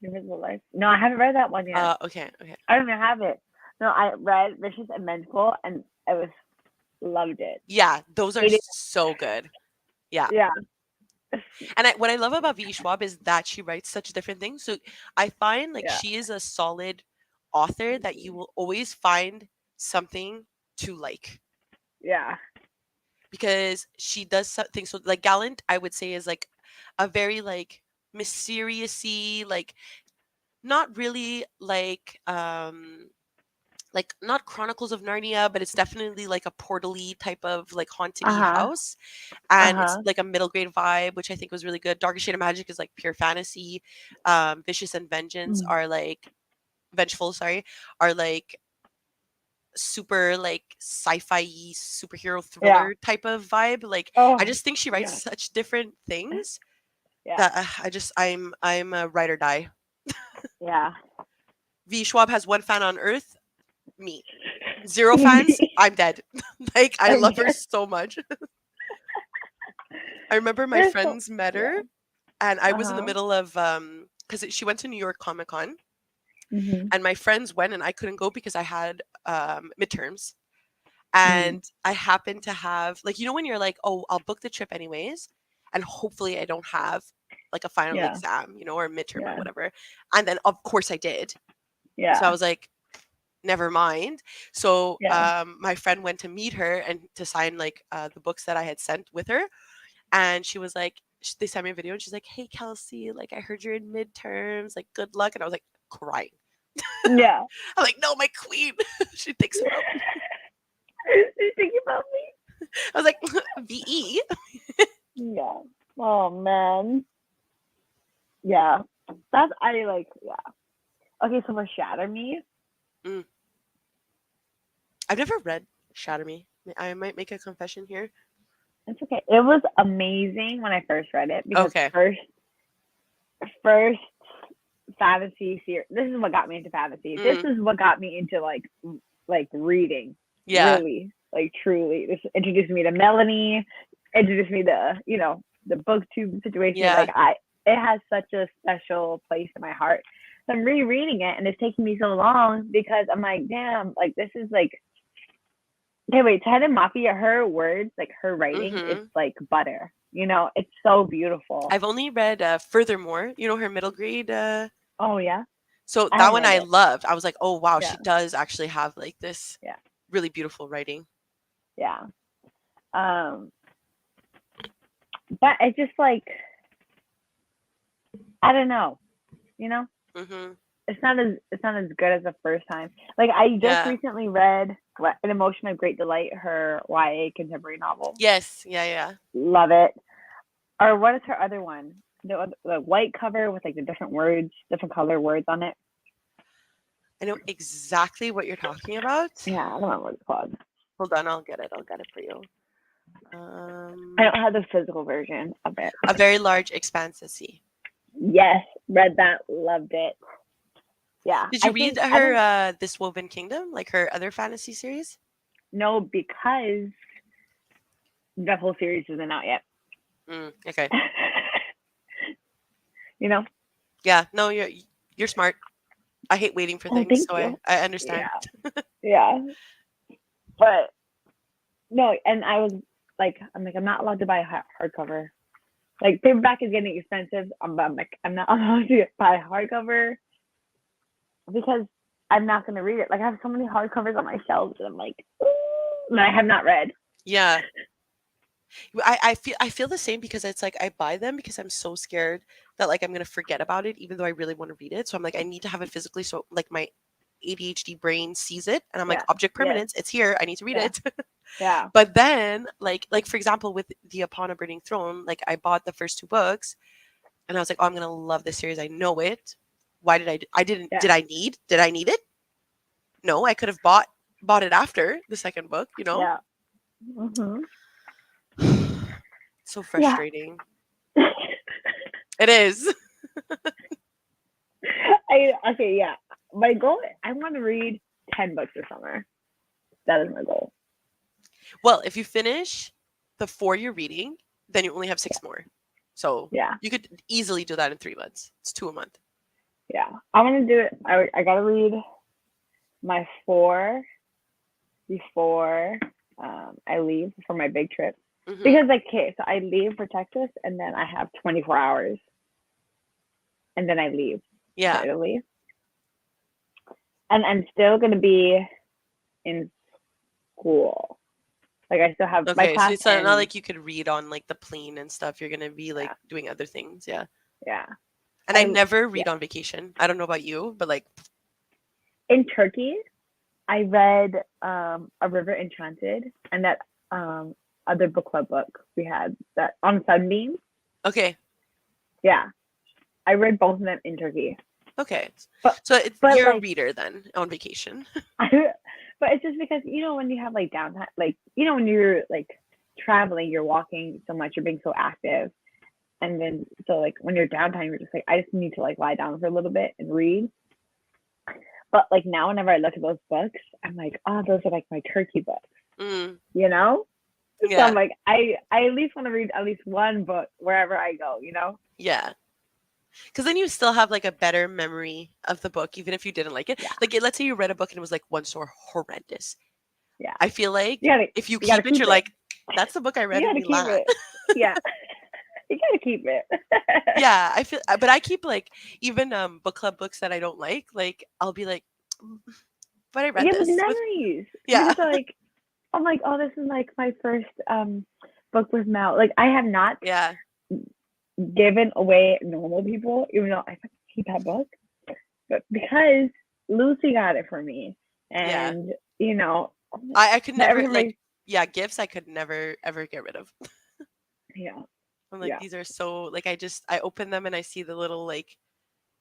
Invisible Life. No, I haven't read that one yet. Okay, okay. I don't even have it. No, I read Vicious and Vengeful and I was loved it. Yeah, those are Hated so good. Yeah. yeah. And what I love about V. Schwab is that she writes such different things. So I find like Yeah. she is a solid author that you will always find something to like Yeah. because she does something. So like Gallant, I would say is like a very like mysteriousy, not really like not Chronicles of Narnia, but it's definitely like a portally type of like haunted Uh-huh. house, and it's Uh-huh. like a middle grade vibe, which I think was really good. Darker Shade of Magic is like pure fantasy. Vicious and Vengeance Mm. are like vengeful, sorry, are like super like sci-fi superhero Yeah. thriller type of vibe. Like I Oh, just think she writes yes. such different things Yeah. that I'm a ride or die. Yeah. V Schwab has one fan on Earth, me. Zero fans, I'm dead. Like I I'm love her dead. so much. I remember my There's so friends met yeah. her and I was in the Uh-huh. middle of because she went to New York Comic Con Mhm. and my friends went and I couldn't go because I had midterms Mm. and I happened to have like when you're like, oh, I'll book the trip anyways and hopefully I don't have like a final Yeah. exam, or a midterm or Yeah. whatever. And then of course I did. So I Yeah. was like, never mind. So Yeah. my friend went to meet her and to sign like the books that I had sent with her. And she was like, they sent me a video and she's like, hey, Kelsey, like I heard you're in midterms, like good luck. And I was like crying. Yeah. I'm like, no, my queen. She thinks about me. You think about me? I was like, VE. Yeah. Oh man. Yeah. That's I like yeah. Okay, so for Shatter Me, Mm. I've never read Shatter Me. I might make a confession here. it's okay. It was amazing when I first read it because Okay. first fantasy series. This is what got me into fantasy. This Mm. is what got me into like reading. Yeah. Really, like truly. This introduced me to Melanie. Introduced me to the booktube situation. Yeah. It has such a special place in my heart. So I'm rereading it, and it's taking me so long because I'm like, damn, like this is like. Okay, wait, Ted Mafia, her words, like her writing, it's Mm-hmm. like butter. It's so beautiful. I've only read Furthermore, her middle grade. Oh yeah, So I that haven't one read I it. loved. I was like, oh wow, Yeah, she does actually have like this yeah, really beautiful writing. yeah. Um, but it's just like I don't know, you know, Mm-hmm. it's not as good as the first time. Like I just Yeah. recently read An Emotion of Great Delight, her YA contemporary novel. Yes. Yeah. Yeah. Love it. Or what is her other one? The white cover with like the different words, different color words on it. I know exactly what you're talking about. Yeah, I don't remember what it's called. Hold on, I'll get it. I'll get it for you. I Um, don't have the physical version of it. a very large expanse of sea. Yes, read that, loved it. Yeah, Did you I read think I her don't This Woven Kingdom, like her other fantasy series? know because the whole series isn't out yet. Okay. you know? Yeah. No, you're smart. I hate waiting for Oh, things, thank so you. I understand. Yeah, yeah. But no, and I'm like, I'm not allowed to buy a hardcover. Like paperback is getting expensive. I'm like, I'm not allowed to buy hardcover because I'm not gonna read it. Like I have so many hardcovers on my shelves, and I'm like, and I have not read. Yeah. I feel the same because it's like I buy them because I'm so scared that like I'm gonna forget about it, even though I really want to read it. So I'm like, I need to have it physically so like my ADHD brain sees it and I'm like, Yeah. object Yes. permanence, it's here. I need to read Yeah. it. Yeah. But then like for example with the Upon a Burning Throne, like I bought the first two books and I was like, oh, I'm gonna love this series. I know it. Why did I didn't Yeah. did I need it? No, I could have bought it after the second book, Yeah. Mhm. So Yeah. frustrating. It is. Okay, yeah. My goal I want to read 10 books this summer. That is my goal. Well, if you finish the four you're reading, then you only have six more. So Yeah. you could easily do that in 3 months. It's two a month. Yeah. I want to do it. I got to read my 4 before I leave for my big trip. Hmm. Because like okay, so I leave for Texas and then I have 24 hours and then I leave to Yeah. Italy. And I'm still going to be in school. Like I still have my Okay. So class it's not ends. like you could read on like the plane and stuff. You're gonna be like Yeah. doing other things. Yeah. Yeah. And I I never yeah. read on vacation. I don't know about you, but like, In Turkey, I read A River Enchanted and that other book club book we had that on Sunbeam. okay, Yeah. I read both of them in Turkey. okay. But So but you're a like reader then on vacation. I but it's just because when you have like downtime like when you're like traveling, you're walking so much, you're being so active. And then so like when you're downtime, you're just like I just need to like lie down for a little bit and read. But like now whenever I look at those books, I'm like, oh, those are like my Turkey books, Mm, you know? So I'm yeah. like, I at least want to read at least one book wherever I go. Yeah. Because then you still have like a better memory of the book, even if you didn't like it. Yeah, Like, let's say you read a book and it was like one star horrendous. yeah. I feel like You gotta if you you gotta keep it, keep you're it. like, that's the book I read You in gotta keep Milan. it. Yeah. You gotta keep it. Yeah, I feel, but I keep like even book club books that I don't like I'll be like, "Mm, but I read Yeah, but this with, memories. yeah, Because like I'm like, oh, this is like my first book with Mel. Like I have not yeah, given away normal people, even though I fucking keep that book. But because Lucy got it for me, yeah. and I could not never every time like, yeah, gifts I could never ever get rid of. yeah, I'm like, Yeah. these are so like I open them and I see the little like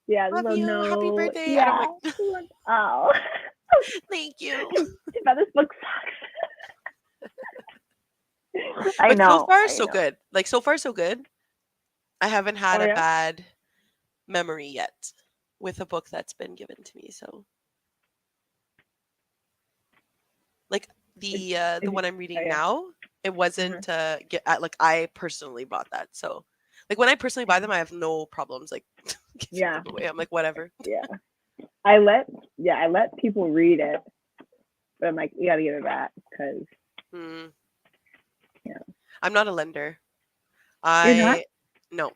Yeah, love so you, happy no. birthday, and I'm Yeah. like, Oh. thank you. Too bad this book sucks. I But so know. far I so know. good. Like so far so good. I haven't had Oh a yeah. bad memory yet with a book that's been given to me. So like Is, the is, one I'm oh reading yeah. now, it Uh-huh. wasn't like I personally bought that. So like when I personally buy them, I have no problems like giving Yeah. them away. I'm like whatever. Yeah. I let people read it, but I'm like, you gotta give it back because Mm, yeah. I'm not a lender. You're not. I no.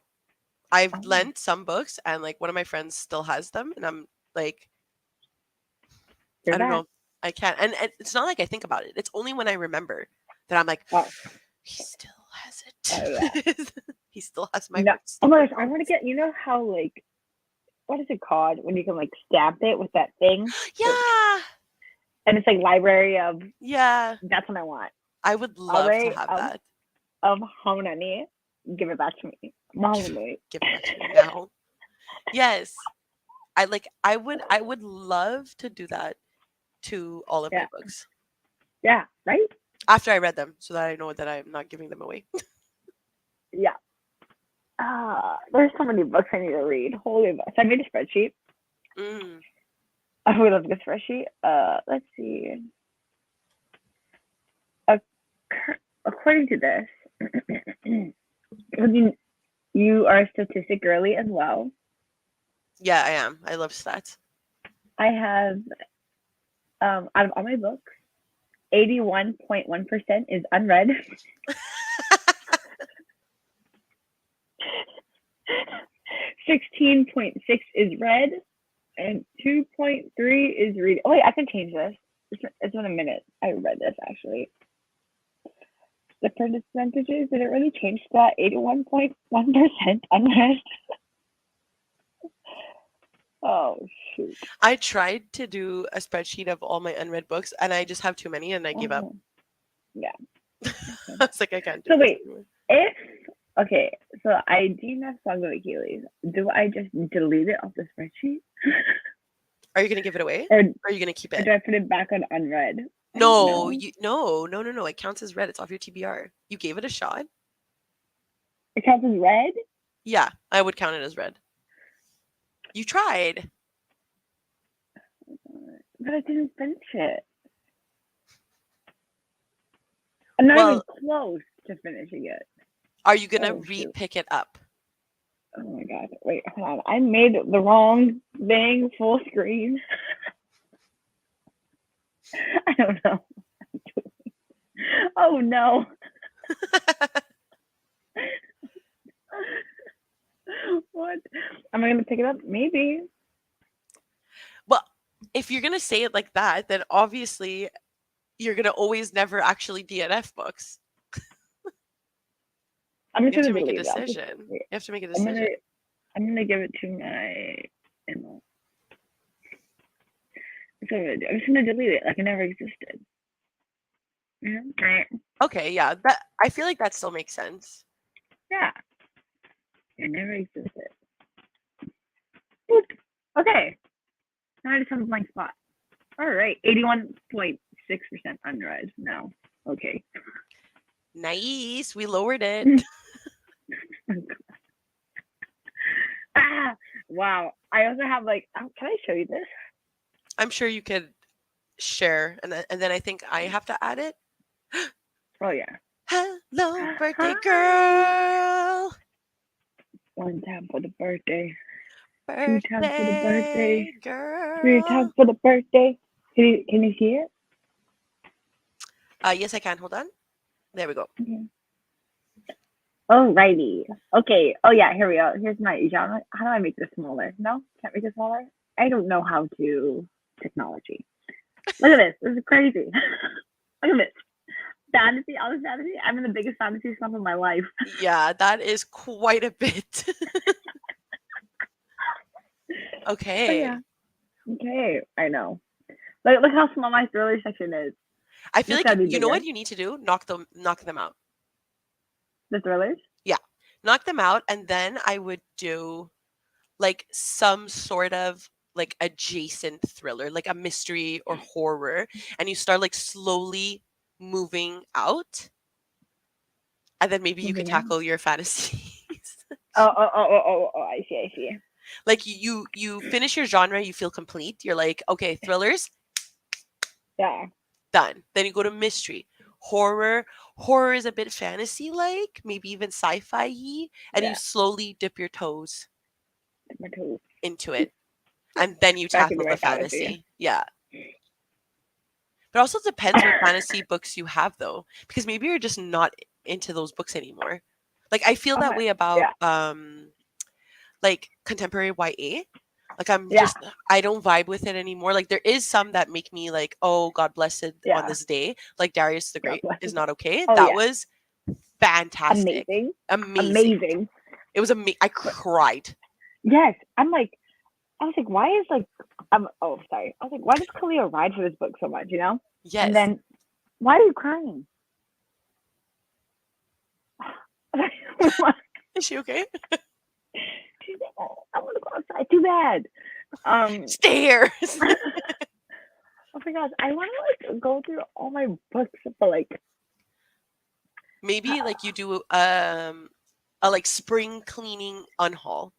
I've Oh, lent some books and like one of my friends still has them and I'm like you're I don't back. know. I can't. And it's not like I think about it. It's only when I remember that I'm like Oh, he still has oh yeah. it. He still has my No. Oh my stupid gosh, I want to books. get. You know how like what is it called when you can like stamp it with that thing? Yeah. And it's like library of. Yeah. That's what I want. I would love to Library have that. of Honani. Give it back to me. Mahoney. Give it back to me now. Yes. I would love to do that to all of my Yeah. books Yeah. Right. after I read them so that I know that I'm not giving them away. Yeah. There's so many books I need to read. Holy books. I made a spreadsheet. Mm. I would love to get a spreadsheet. Let's see. According to this, because you are a statistic girly as well. Yeah, I am. I love stats. I have out of all my books, 81.1% is unread. 16.6 is read, and 2.3 is read. Oh wait, I can change this. It's been a minute. I read this actually. The percentages did it really change to that 81.1% unread? Oh shoot. I tried to do a spreadsheet of all my unread books and I just have too many and I gave up. Oh yeah. I Okay. was like, I can't do So this wait, anymore. if okay, so I DNF Song of Achilles. Do I just delete it off the spreadsheet, Are you gonna give it away? or Or are you gonna keep or it? do I put it back on unread? I don't No, know. you no. It counts as read. It's off your TBR. You gave it a shot. It counts as read. Yeah, I would count it as read. You tried. But I didn't finish it. I'm not even Well, close to finishing it. are you gonna Oh shoot. re-pick it up? Oh my god. Wait, hold on. I made the wrong thing full screen. I don't know. Oh no. What? Am I gonna pick it up? Maybe. Well, if you're gonna say it like that, then obviously you're gonna always never actually DNF books. I'm just You have gonna to make a delete it. decision. You have to make a I'm gonna decision. I'm gonna give it to my in-law. That's what I'm gonna do. I'm just gonna delete it like it never existed. Yeah. Okay, yeah, that I feel like that still makes sense. Yeah. It never existed. Boop. Okay. Now I just have a blank spot. All right. 81.6% unread now. Okay. Nice. We lowered it. Ah, wow. I also have like, can I show you this? I'm sure you could share, and then I think I have to add it. Oh yeah. Hello, birthday Hi. girl. One time for the birthday. 2 times for the birthday. Birthday 3 times girl. for the birthday. Can you see it? Yes, I can. Hold on. There we go. Okay. Alrighty. Okay. Oh yeah. Here we go. Here's my genre. How do I make this smaller? No, can't make it smaller. I don't know how to technology. Look at this. This is crazy. Look at this. Fantasy. All this fantasy. I'm in the biggest fantasy slump of my life. Yeah, that is quite a bit. Oh Okay. yeah. Okay. I know. Look how small my thriller section is. I feel This like gotta be you know bigger. what you need to do? Knock them out. The thrillers. Yeah. knock them out, and then I would do like some sort of like adjacent thriller, like a mystery or horror, and you start like slowly moving out, and then maybe you could Moving on. tackle your fantasies. I see, I see. Like you finish your genre, you feel complete. You're like, okay, thrillers, Yeah, done. Then you go to mystery. Horror. Horror is a bit fantasy like, maybe even sci-fi y, and you yeah. slowly dip your toes My toes. into it. And then you Back into tackle the my fantasy. fantasy. Yeah. But also depends what fantasy books you have though. Because maybe you're just not into those books anymore. Like I feel that Okay. way about Yeah, like contemporary YA. Like I'm yeah, just I don't vibe with it anymore. Like there is some that make me like, oh God bless it on yeah. this day. Like Darius the God Great bless is you. not okay. Oh That yeah, was fantastic. amazing, Amazing. amazing. It was I But cried. yes, I was like, why is like, oh sorry. I was like, why does Kalia ride for this book so much? You know? And Yes. then why are you crying? Is she okay? She's like, oh, I want to go outside. Too bad. Um, Stairs. oh my gosh, I want to like go through all my books, but like, Maybe like you do a like spring cleaning unhaul.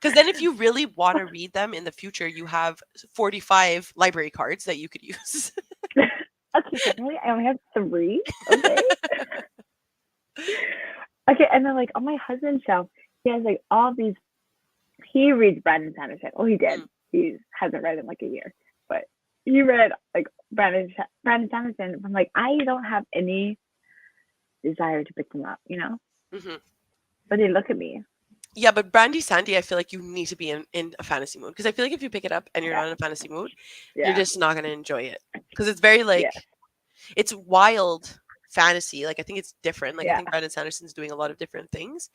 Because then if you really want to read them in the future, you have 45 library cards that you could use. okay, technically I only have three. Okay. Okay, and then like on my husband's shelf, he has like all these. He reads Brandon Sanderson. Oh, he did. Mm, He hasn't read in like a year, but he read like Brandon Sanderson. I'm like, I don't have any desire to pick them up, you know. mhm. But they look at me. Yeah, but Brandy Sandy, I feel like you need to be in a fantasy mood. Because I feel like if you pick it up and you're Yeah, not in a fantasy mood, you're yeah, just not going to enjoy it. Because it's very yeah, like, it's wild fantasy. Like, I think it's different. Like, I yeah, think Brandon Sanderson's doing a lot of different things.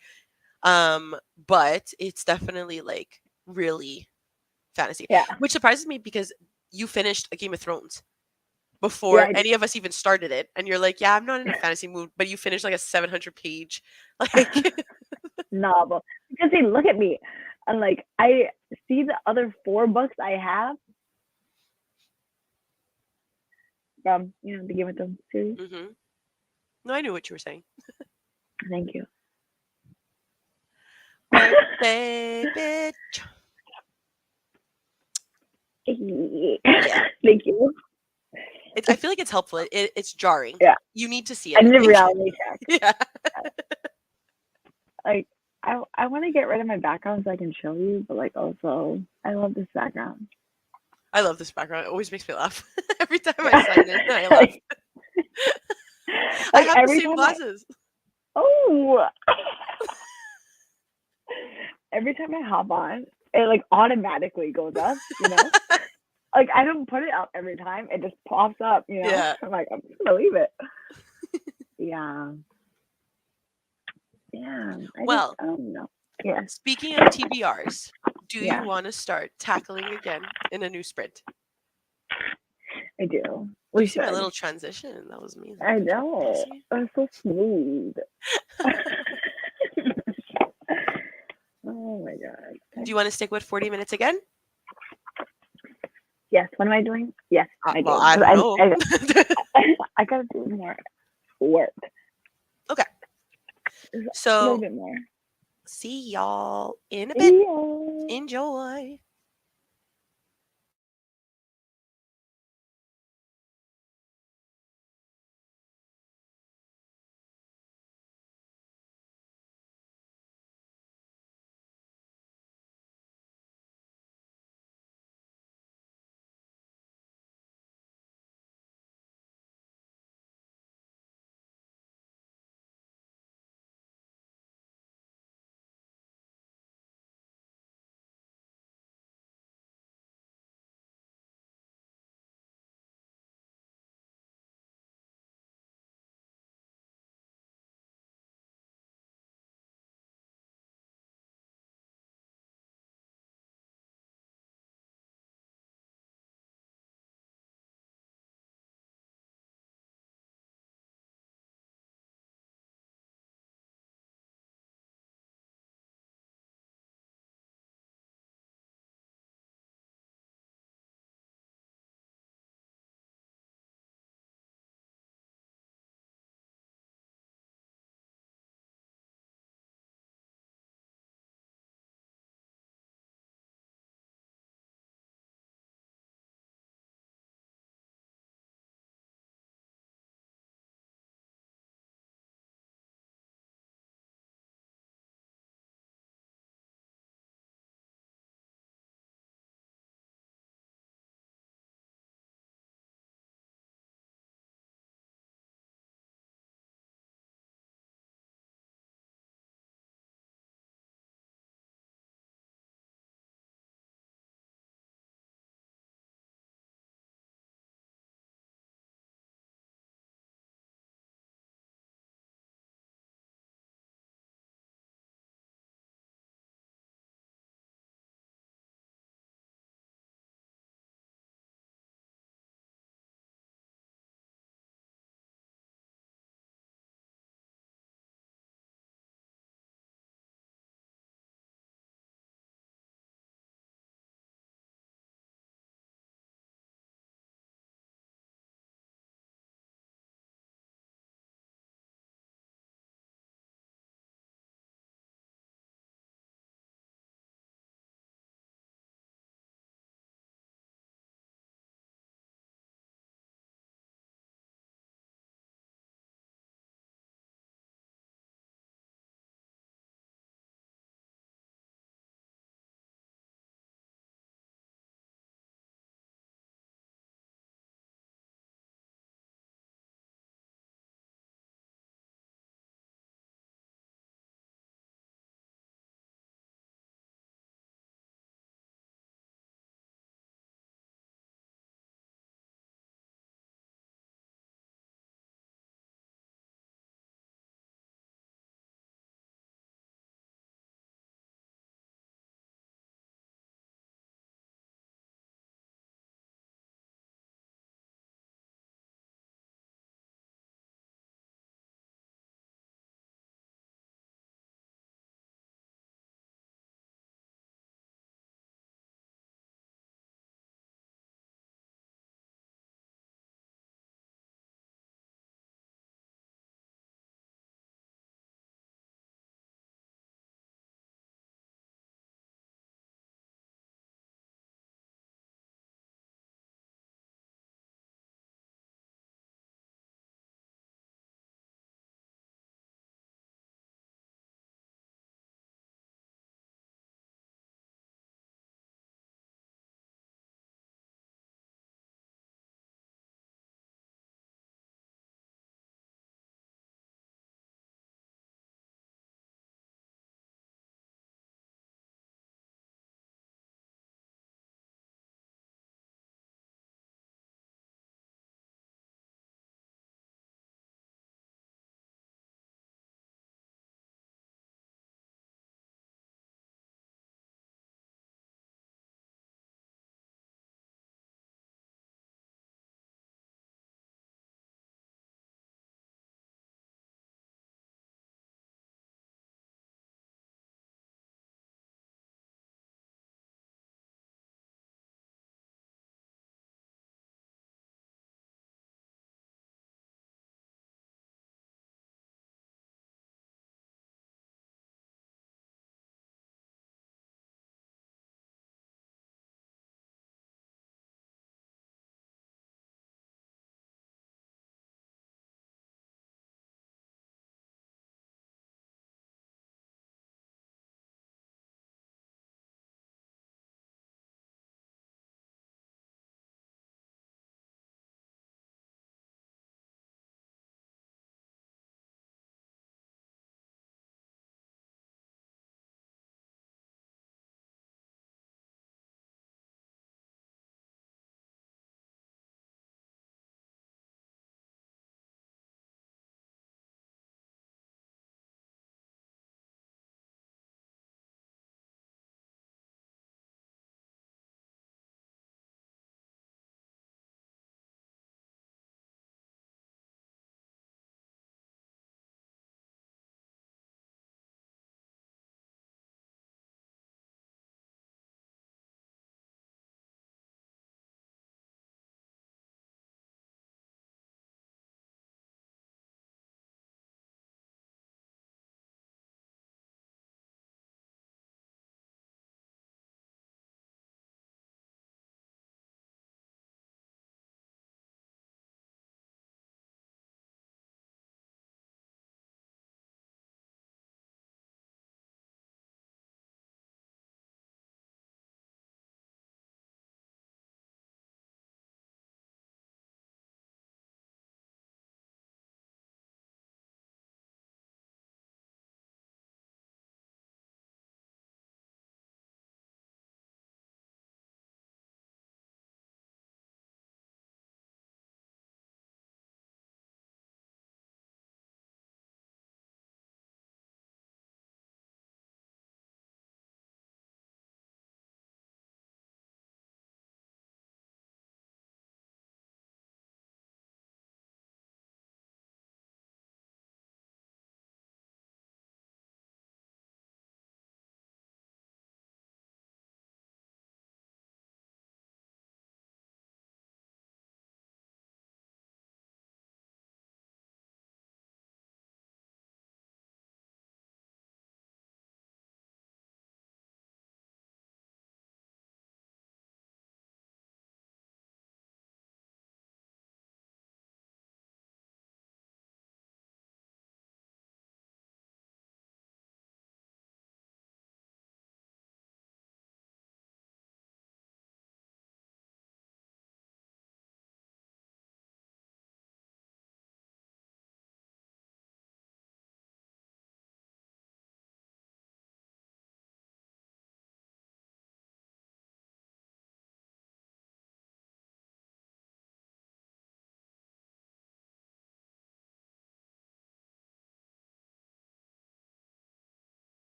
But it's definitely like really fantasy, yeah, which surprises me because you finished a Game of Thrones yeah. before I any of us even started it, and you're like, yeah, I'm not in a fantasy mood, but you finished like a 700 page like novel because they look at me and like I see the other four books I have from the Game of Thrones series. hmm. No, I knew what you were saying. Thank you. Birthday bitch. Yeah, Thank you. I feel like it's helpful. It's jarring. Yeah, You need to see I it, I need a think. reality check. Yeah, Like I want to get rid of my background so I can show you, but like also I love this background. I love this background. It always makes me laugh every time I Yeah. sign in. I laugh. like, I like have the every same time glasses. oh every time I hop on, it like automatically goes up, you know? Like I don't put it up every time, it just pops up, you know? Yeah. I'm like, I'm just gonna leave it. Yeah. Yeah. Well, I don't know. Yeah. speaking of TBRs, do you Yeah, want to start tackling again in a new sprint? I do. Do you We see my should. little transition? That was amazing. I Do you know. see? It's so smooth. Oh my god. Do Okay. you want to stick with 40 minutes again? Yes. What am I doing? Yes, I Well, do. I 'Cause don't know. I gotta do more work. Okay. Just a little So, bit more. see y'all in a bit. Yeah. Enjoy.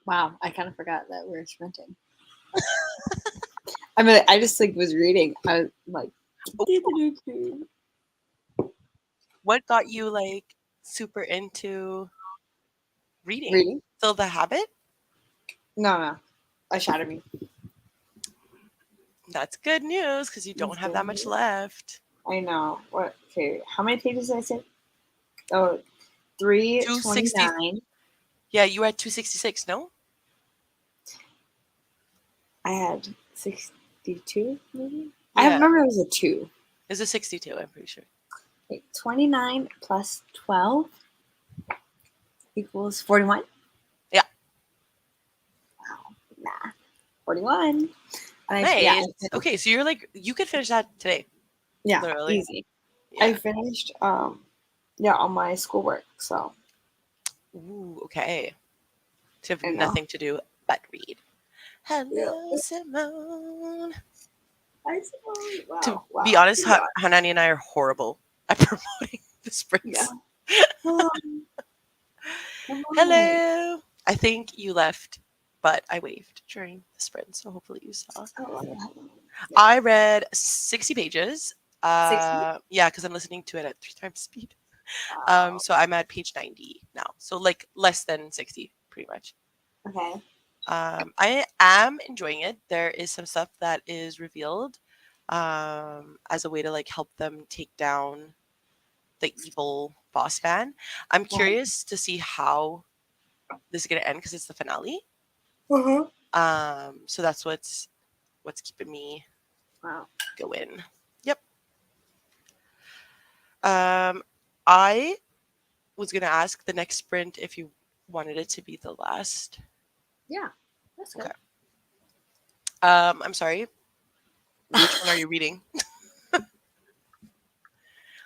Wow, I kind of forgot that we're sprinting. I mean, I just like was reading. I was like, What got you like super into reading? reading. Still the habit? No, I shattered me. That's good news because you don't have that much left. I know. What? Okay, how many pages did I say? Oh, 260. 329. Yeah, you were at 266, no? I had 62, maybe. I Yeah. remember it was a 2. It's a 62, I'm pretty sure. Wait, 29 plus 12 equals 41. Yeah. Wow, nah, 41. And Nice. Okay, so you're like, you could finish that today. yeah, Literally. easy. Yeah. I finished all my schoolwork, so Ooh, okay. To have I know. nothing to do but read. Yeah. Hello, Simone. I suppose. To Wow. be honest, Yeah. Hanani and I are horrible at promoting the sprints. Yeah. Hello. Hello. I think you left, but I waved during the sprint, so hopefully you saw. Hello. I read 60 pages. 60? Yeah, because I'm listening to it at 3 times speed. Wow. So I'm at page 90 now. So like less than 60, pretty much. Okay. I am enjoying it. There is some stuff that is revealed as a way to like help them take down the evil boss man. I'm curious to see how this is gonna end because it's the finale. Uh-huh. So that's what's keeping me Wow. going. Yep. I was gonna ask the next sprint if you wanted it to be the last. Yeah. That's good. Okay. I'm sorry. Which one are you reading?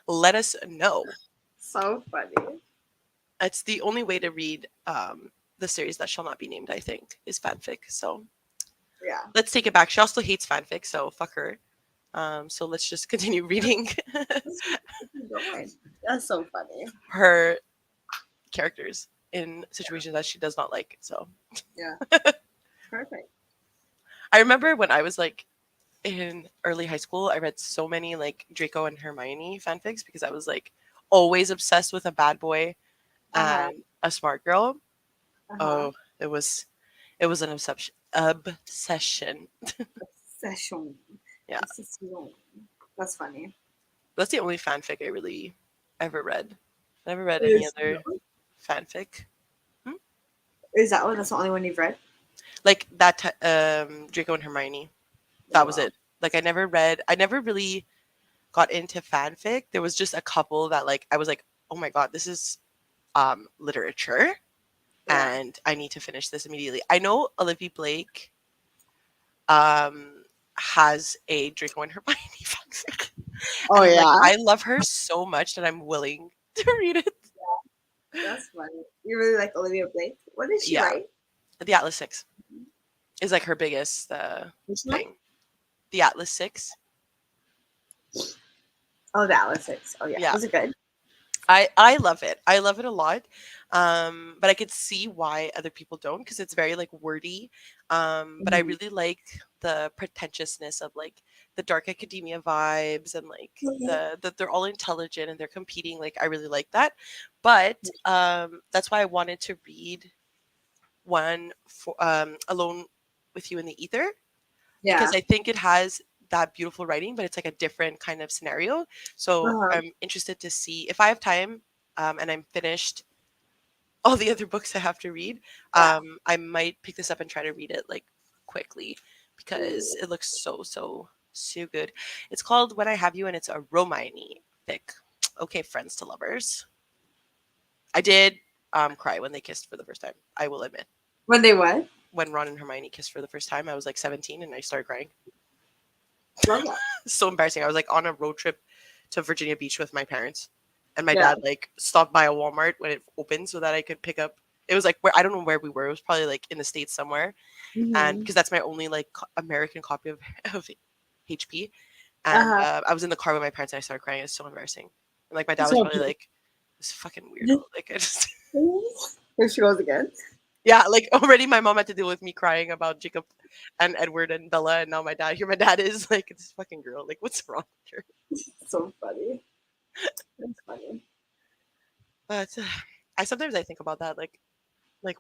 Let us know. So funny. It's the only way to read the series that shall not be named, I think, is fanfic. So Yeah. let's take it back. She also hates fanfic, so fuck her. So let's just continue reading That's so funny. her characters in situations that she does not like. So Yeah. Perfect. I remember when I was like in early high school, I read so many like Draco and Hermione fanfics because I was like always obsessed with a bad boy Uh-huh. and a smart girl. Uh-huh. Oh, it was an obsession. Session. Yeah, That's funny. that's the only fanfic I really ever read. I never read any Is other fanfic. Hmm? that's the only one you've read? Like that Draco and Hermione. That was Wow. it. Like I never really got into fanfic. There was just a couple that like I was like, "Oh my god, this is literature Yeah. and I need to finish this immediately." I know Olivia Blake um has a Draco and Hermione fanfic. Oh And I'm like, yeah. I love her so much that I'm willing to read it. That's funny. You really like Olivia Blake? What did she Yeah. write? The Atlas 6 is like her biggest Which one? thing. The Atlas 6. Oh, the Atlas 6. Oh yeah. Yeah. Was it good? I love it. I love it a lot. But I could see why other people don't because it's very like wordy. But I Mhm. really like the pretentiousness of like the dark academia vibes and like the that they're all intelligent and they're competing. Like I really like that. But that's why I wanted to read one for Alone with You in the Ether because Yeah. I think it has that beautiful writing, but it's like a different kind of scenario. So Uh-huh. I'm interested to see if I have time and I'm finished all the other books I have to read. Yeah. I might pick this up and try to read it like quickly because it looks so good. It's called When I Have You, and it's a Romani fic. Okay, friends to lovers. I did cry when they kissed for the first time. I will admit. When they what? When Ron and Hermione kissed for the first time, I was like 17 and I started crying. Love that. So embarrassing. I was like on a road trip to Virginia Beach with my parents, and my Yeah. dad like stopped by a Walmart when it opened so that I could pick up. It was like where I don't know where we were. It was probably like in the States somewhere, and Mm-hmm. because that's my only like American copy of, of HP. And Uh-huh. I was in the car with my parents and I started crying. It's so embarrassing. And like my dad was So probably like, "This fucking weirdo." Like I just here she goes again. Yeah, like already my mom had to deal with me crying about Jacob and Edward and Bella, and now my dad. Here, my dad is like this fucking girl. Like, what's wrong with her? So funny. That's funny. But I sometimes I think about that, like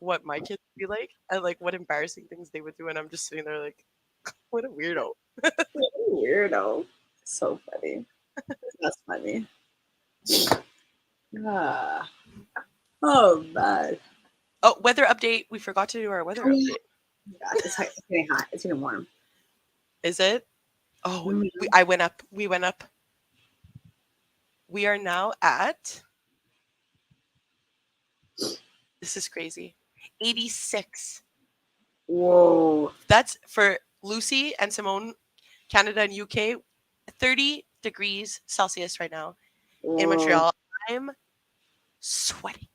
what my kids would be like, and like what embarrassing things they would do, and I'm just sitting there like, what a weirdo. Weirdo. So funny. That's funny. Ah. Oh man. Oh, weather update. We forgot to do our weather Oh, yeah. update. God, it's getting hot. It's getting warm. Is it? Oh, Mhm. I went up. We went up. We are now at. This is crazy. 86. Whoa. That's for Lucy and Simone, Canada and UK. 30 degrees Celsius right now in Whoa. Montreal. I'm sweating.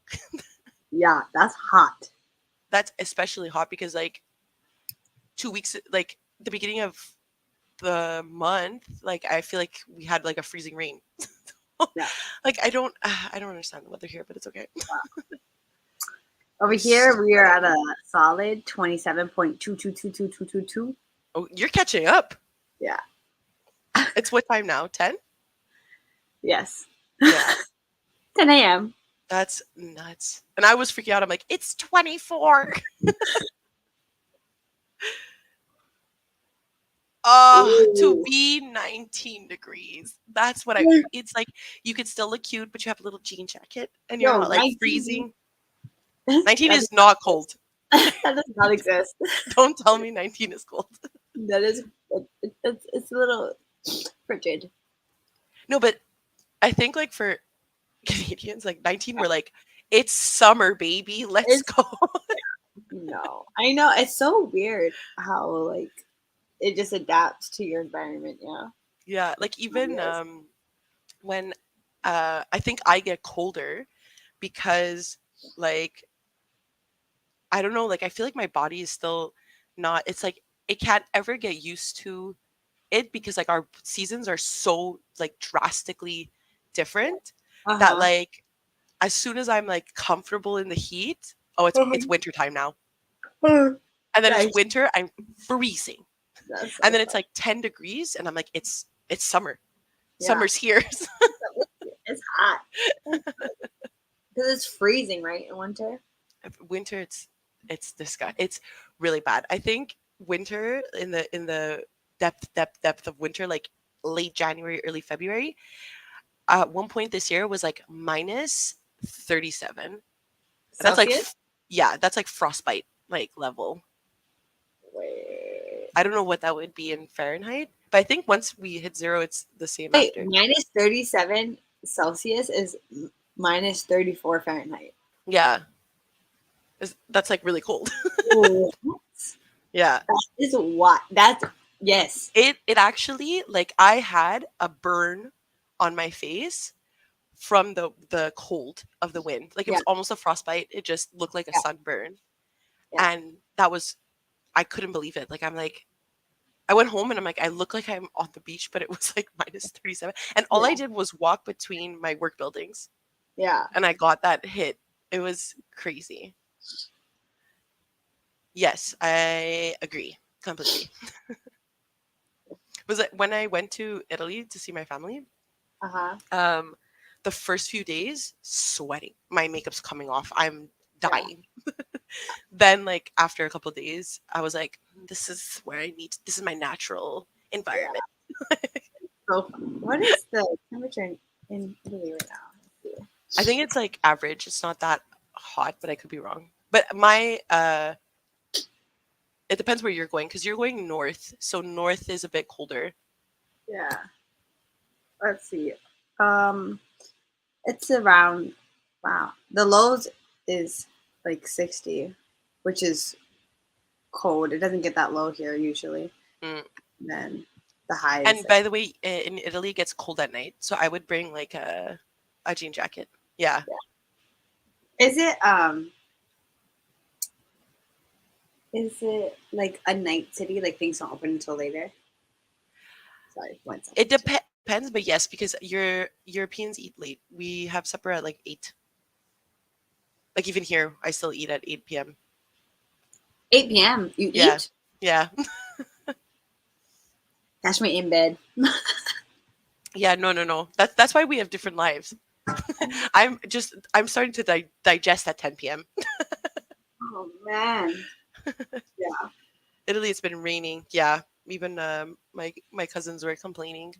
Yeah, that's hot. That's especially hot because like 2 weeks, like the beginning of the month, like I feel like we had like a freezing rain. Yeah. Like I don't understand the weather here, but it's okay. Over I'm here, we are at sweating. a solid 27.2222222. Oh, you're catching up. Yeah. It's what time now? 10? Yes. Yeah, 10 a.m. that's nuts. And I was freaking out. I'm like, it's 24. To Ooh. be 19 degrees. That's what it's like you could still look cute, but you have a little jean jacket and you're Yo, not like 19. freezing. 19 That is does not not exist. cold. That does not exist. Don't tell me 19 is cold. That is, it's a little frigid. No, but I think like for Canadians, like 19, we're like, it's summer, baby. Let's It's go. no, I know it's so weird how like it just adapts to your environment. Yeah, Yeah, like really even is. when I think I get colder because like I don't know, like I feel like my body is still not it's like it can't ever get used to it because like our seasons are so like drastically different Uh that huh. like as soon as I'm like comfortable in the heat, oh it's winter time now. And then it's Nice. winter, I'm freezing. That's And so then it's fun. like 10 degrees and I'm like it's summer. Yeah, Summer's here. it's hot because it's freezing, right, in winter. Winter it's it's really bad. I think winter in the depth of winter, like late January, early February, at one point this year was like minus 37. That's like Celsius. yeah, that's like frostbite like level. Wait, I don't know what that would be in Fahrenheit, but I think once we hit zero, it's the same wait, after. minus 37 Celsius is minus 34 Fahrenheit. Yeah, that's like really cold. What? Yeah, That is what? That's yes. it actually like I had a burn on my face from the cold of the wind. Like it Yeah, was almost a frostbite. It just looked like a yeah, sunburn. yeah, And that was I couldn't believe it. Like I'm like I went home and I'm like I look like I'm on the beach, but it was like minus 37. And all I yeah, did was walk between my work buildings yeah. and I got that hit. It was crazy. Yes, I agree completely. Was it when I went to Italy to see my family? Uh huh. Um the first few days sweating. My makeup's coming off. I'm Yeah. dying. Then like after a couple of days I was like this is where I need this is my natural Yeah. environment. So, what is the temperature in Italy right now? Let's see. I think it's like average. It's not that hot, but I could be wrong. But my it depends where you're going because you're going north, so north is a bit colder. Yeah. Let's see. Um, it's around. Wow. The lows is like 60, which is cold. It doesn't get that low here usually. Mm. Then the high is And like. by the way, in Italy it gets cold at night, so I would bring like a jean jacket. Yeah. Yeah. Is it like a night city? Like things don't open until later. Sorry, one It second. depends, but yes, because Europeans eat late. We have supper at like 8. Like even here, I still eat at 8 p.m. 8 p.m. You Yeah. eat? Yeah. Catch me in bed. Yeah, no. That's why we have different lives. I'm starting to digest at 10 p.m. Oh man. Yeah. Italy, it's been raining. Yeah. Even my cousins were complaining.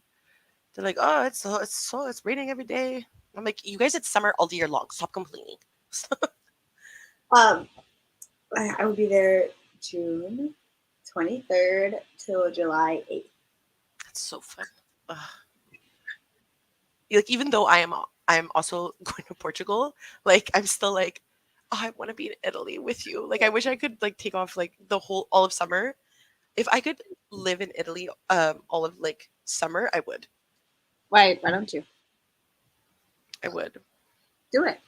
They're like, "Oh, it's raining every day." I'm like, "You guys, it's summer all year long. Stop complaining." Um, I will be there June 23rd till July 8th. That's so fun. Ugh. Like even though I'm also going to Portugal, like I'm still like, oh, I want to be in Italy with you. Like I wish I could like take off like the whole all of summer. If I could live in Italy all of like summer, I would. Why don't you I would. do it?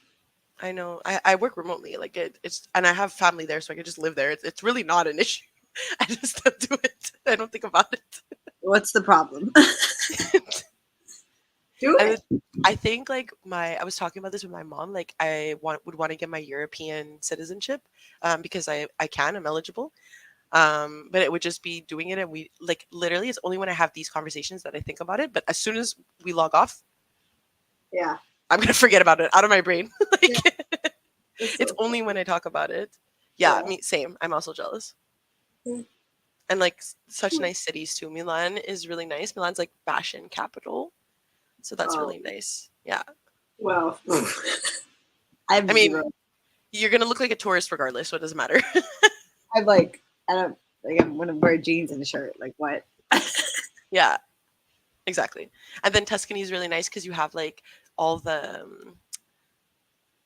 I know. I work remotely. Like it's and I have family there, so I could just live there. It's really not an issue. I just don't do it. I don't think about What's the problem? it. Do And it. I think like I was talking about this with my mom. Like would want to get my European citizenship, because I'm eligible. But it would just be doing it, and we like literally it's only when I have these conversations that I think about it. But as soon as we log off, Yeah. I'm gonna forget about it out of my brain. Like Yeah. That's it's so only when funny. I talk about it. Yeah, Yeah. me same. I'm also jealous. Mm. And like such nice cities too. Milan is really nice. Milan's like fashion capital, so that's Oh really nice. Yeah, well. I I have mean, zero. you're gonna look like a tourist regardless, so it doesn't matter. I'm like I don't like I'm gonna wear jeans and a shirt. Like what? Yeah, exactly. And then Tuscany is really nice because you have like all the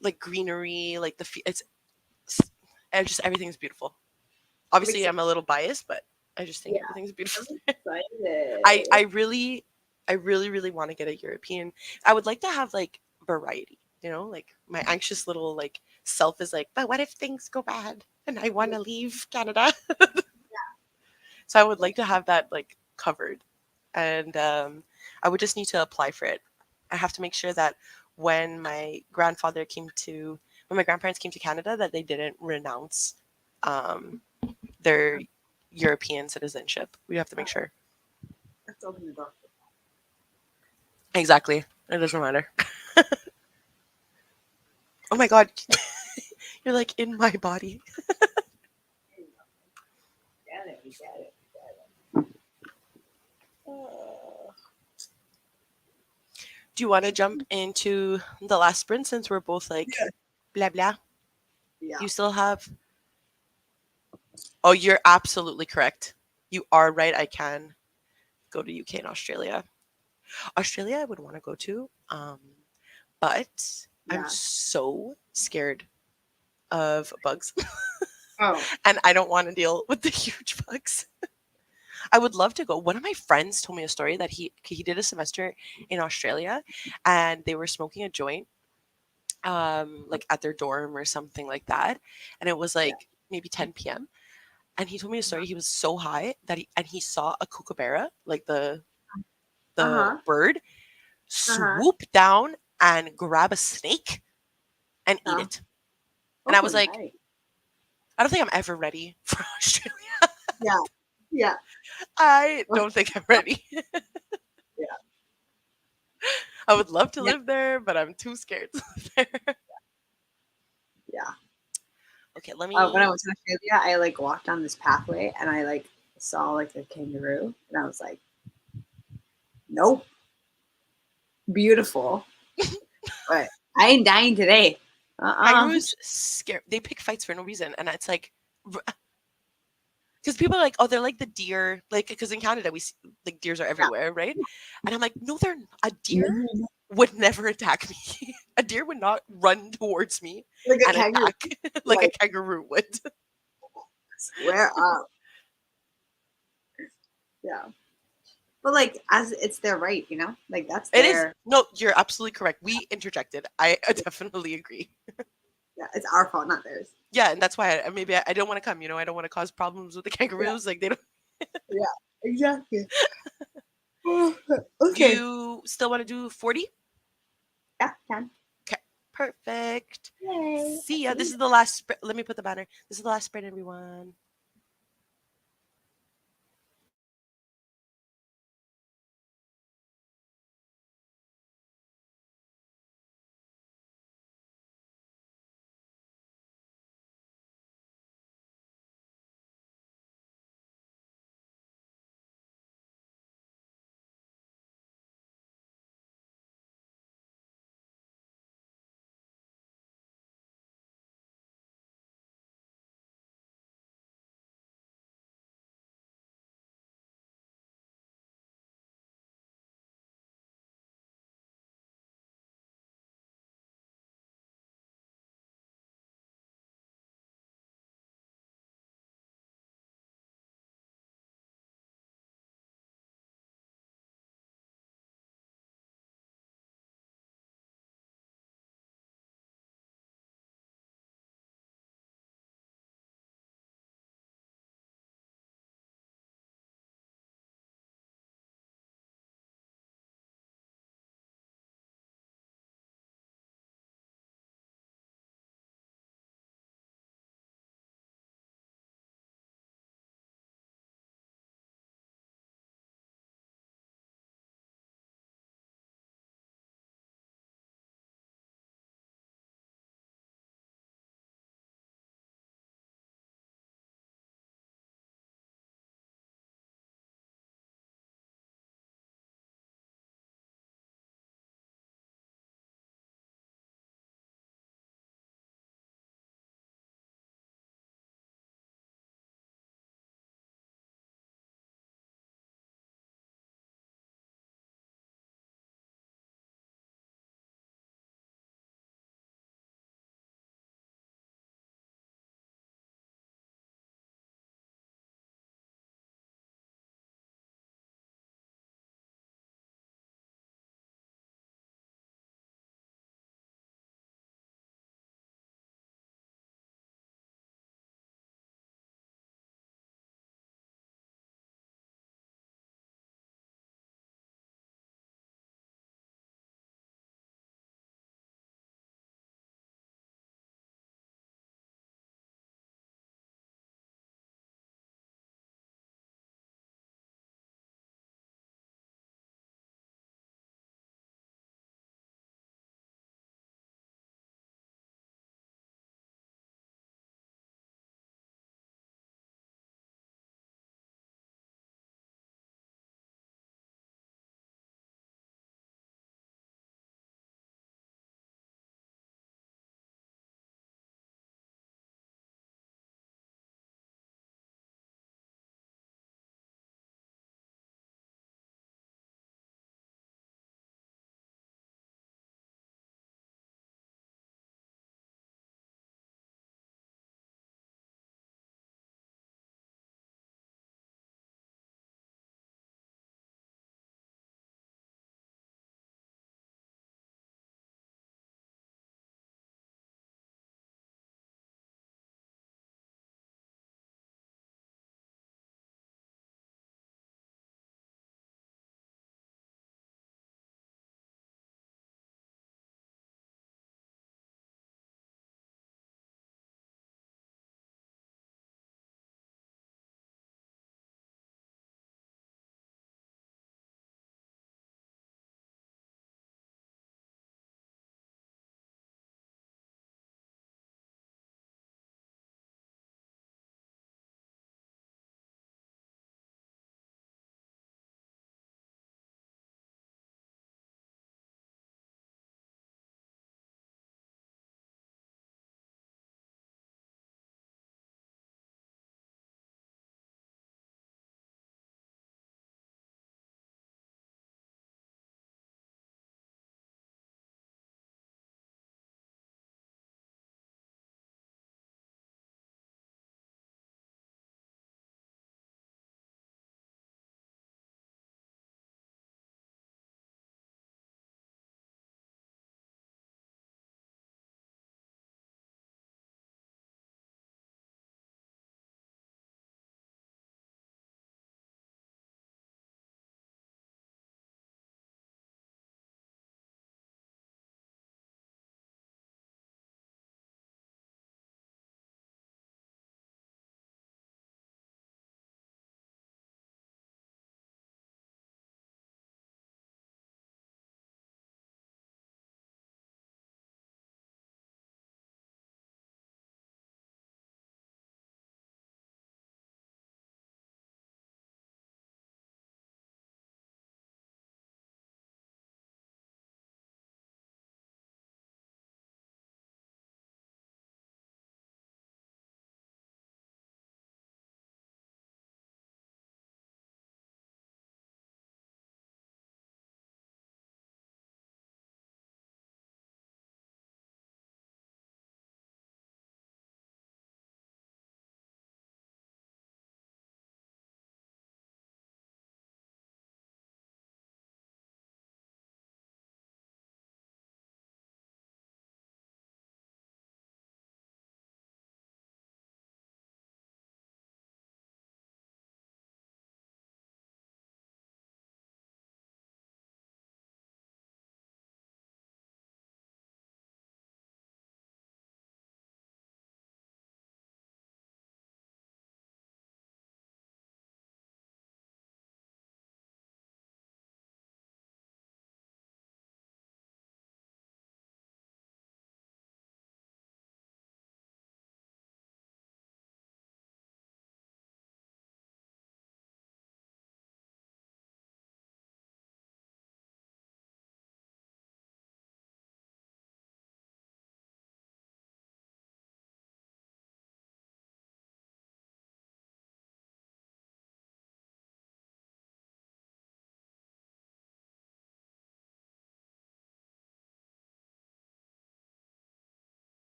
like greenery, like s- and just everything's beautiful. I'm Obviously, excited. I'm a little biased, but I just think Yeah, everything's I'm beautiful. I excited. I really I really want to get a European. I would like to have like variety, like my anxious little like self is like, but what if things go bad and I want to leave Canada? So I would like to have that like covered, and I would just need to apply for it. I have to make sure that when my grandfather came to when my grandparents came to Canada, that they didn't renounce um, their European citizenship. We have to make sure. Let's open the door. Exactly. It doesn't matter. Oh my god, you're like in my body. Get it. We get it. Do you want to jump into the last sprint since we're both like blah blah? Yeah. You still have. Oh, you're absolutely correct. You are right. I can go to UK and Australia. Australia, I would want to go to, but I'm Yeah. so scared of bugs, Oh. and I don't want to deal with the huge bugs. I would love to go. One of my friends told me a story that he did a semester in Australia, and they were smoking a joint, like at their dorm or something like that, and it was Yeah. like maybe 10 p.m. And he told me a story. He was so high that he saw a kookaburra, like Uh the huh. bird, Uh huh. swoop down and grab a snake and eat Yeah. it. And I Oh, was like, nice. I don't think I'm ever ready for Australia. Yeah. Yeah. I Oh, don't think I'm ready. yeah. I would love to Yeah. live there, but I'm too scared to live there. Yeah. Okay, let When I me. went to Australia, I like walked down this pathway and I like saw like a kangaroo and I was like, nope, beautiful, but I ain't dying today. Kangaroos scare. They pick fights for no reason, and it's like, because people are like, oh, they're like the deer, like because in Canada we see, like deers are everywhere, right? And I'm like, no, they're a deer Yeah. would never attack me. A deer would not run towards me Like a and kangaroo, attack like a like kangaroo would. square up. Yeah. But like as it's their right, like that's It is their no, you're absolutely correct. We interjected. I definitely agree. yeah, it's our fault, not theirs. Yeah, and that's why maybe I don't want to come. I don't want to cause problems with the Yeah. kangaroos. Like they don't. Yeah. Exactly. Okay. You still want to do 40? Yeah, can. Okay. Perfect. Yay. See ya. This is the last sprint. Let me put the banner. This is the last sprint, everyone.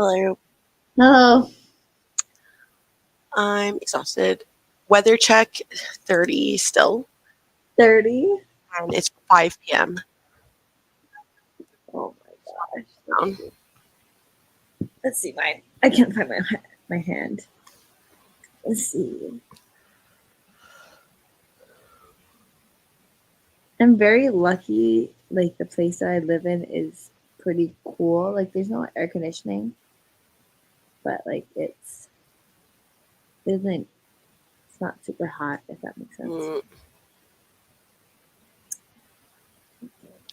Hello. Hello. I'm exhausted. Weather check 30 still, 30. and it's 5 p.m. Oh my gosh. Down. Let's see mine. I can't find my hand. Let's see. I'm very lucky. Like the place that I live in is pretty cool. Like there's no air conditioning, but like it's not super hot if that makes sense. Mm,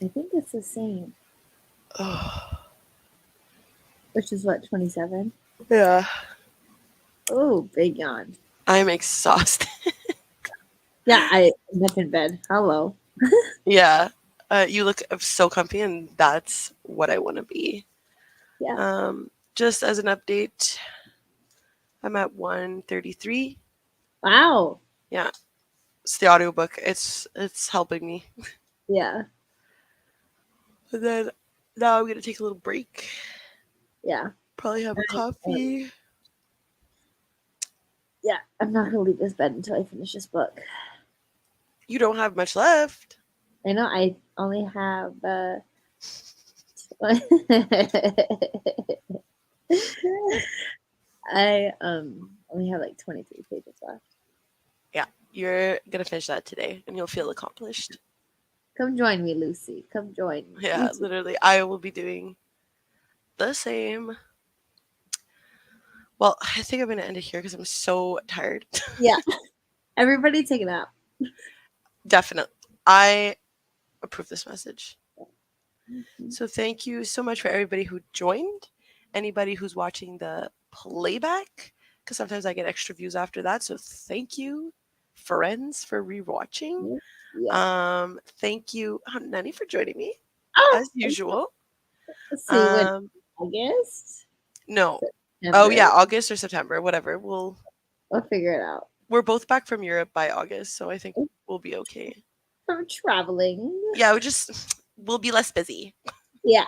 I think it's the same, oh, which is what 27. yeah, Oh, big yawn. I'm exhausted. Yeah, I'm up in bed. Hello. Yeah, you look so comfy, and that's what I want to be. Yeah. Just as an update, I'm at 133. Wow. Yeah, it's the audiobook. It's helping me. Yeah. And then now I'm gonna take a little break. Yeah. Probably have a coffee. Yeah. I'm not gonna leave this bed until I finish this book. You don't have much left. I know I only have I only have like 23 pages left. Yeah, you're gonna finish that today, and you'll feel accomplished. Come join me, Lucy. Come join me. Yeah, You too. literally, I will be doing the same. Well, I think I'm gonna end it here because I'm so tired. Yeah. Everybody take a nap. Definitely, I approve this message. Mhm. So thank you so much for everybody who joined, anybody who's watching the playback, because sometimes I get extra views after that. So thank you, friends, for rewatching. Yeah. Thank you, Nani, for joining me Oh, as usual. let's see when Um, August, no, oh September. yeah, August or September, whatever. We'll figure it out. We're both back from Europe by August, so I think we'll be okay. I'm traveling. Yeah, we'll be less busy. Yeah.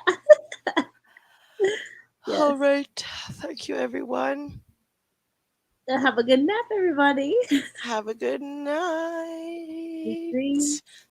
Yes. All right. Thank you, everyone. Have a good nap, everybody. Have a good Three. night.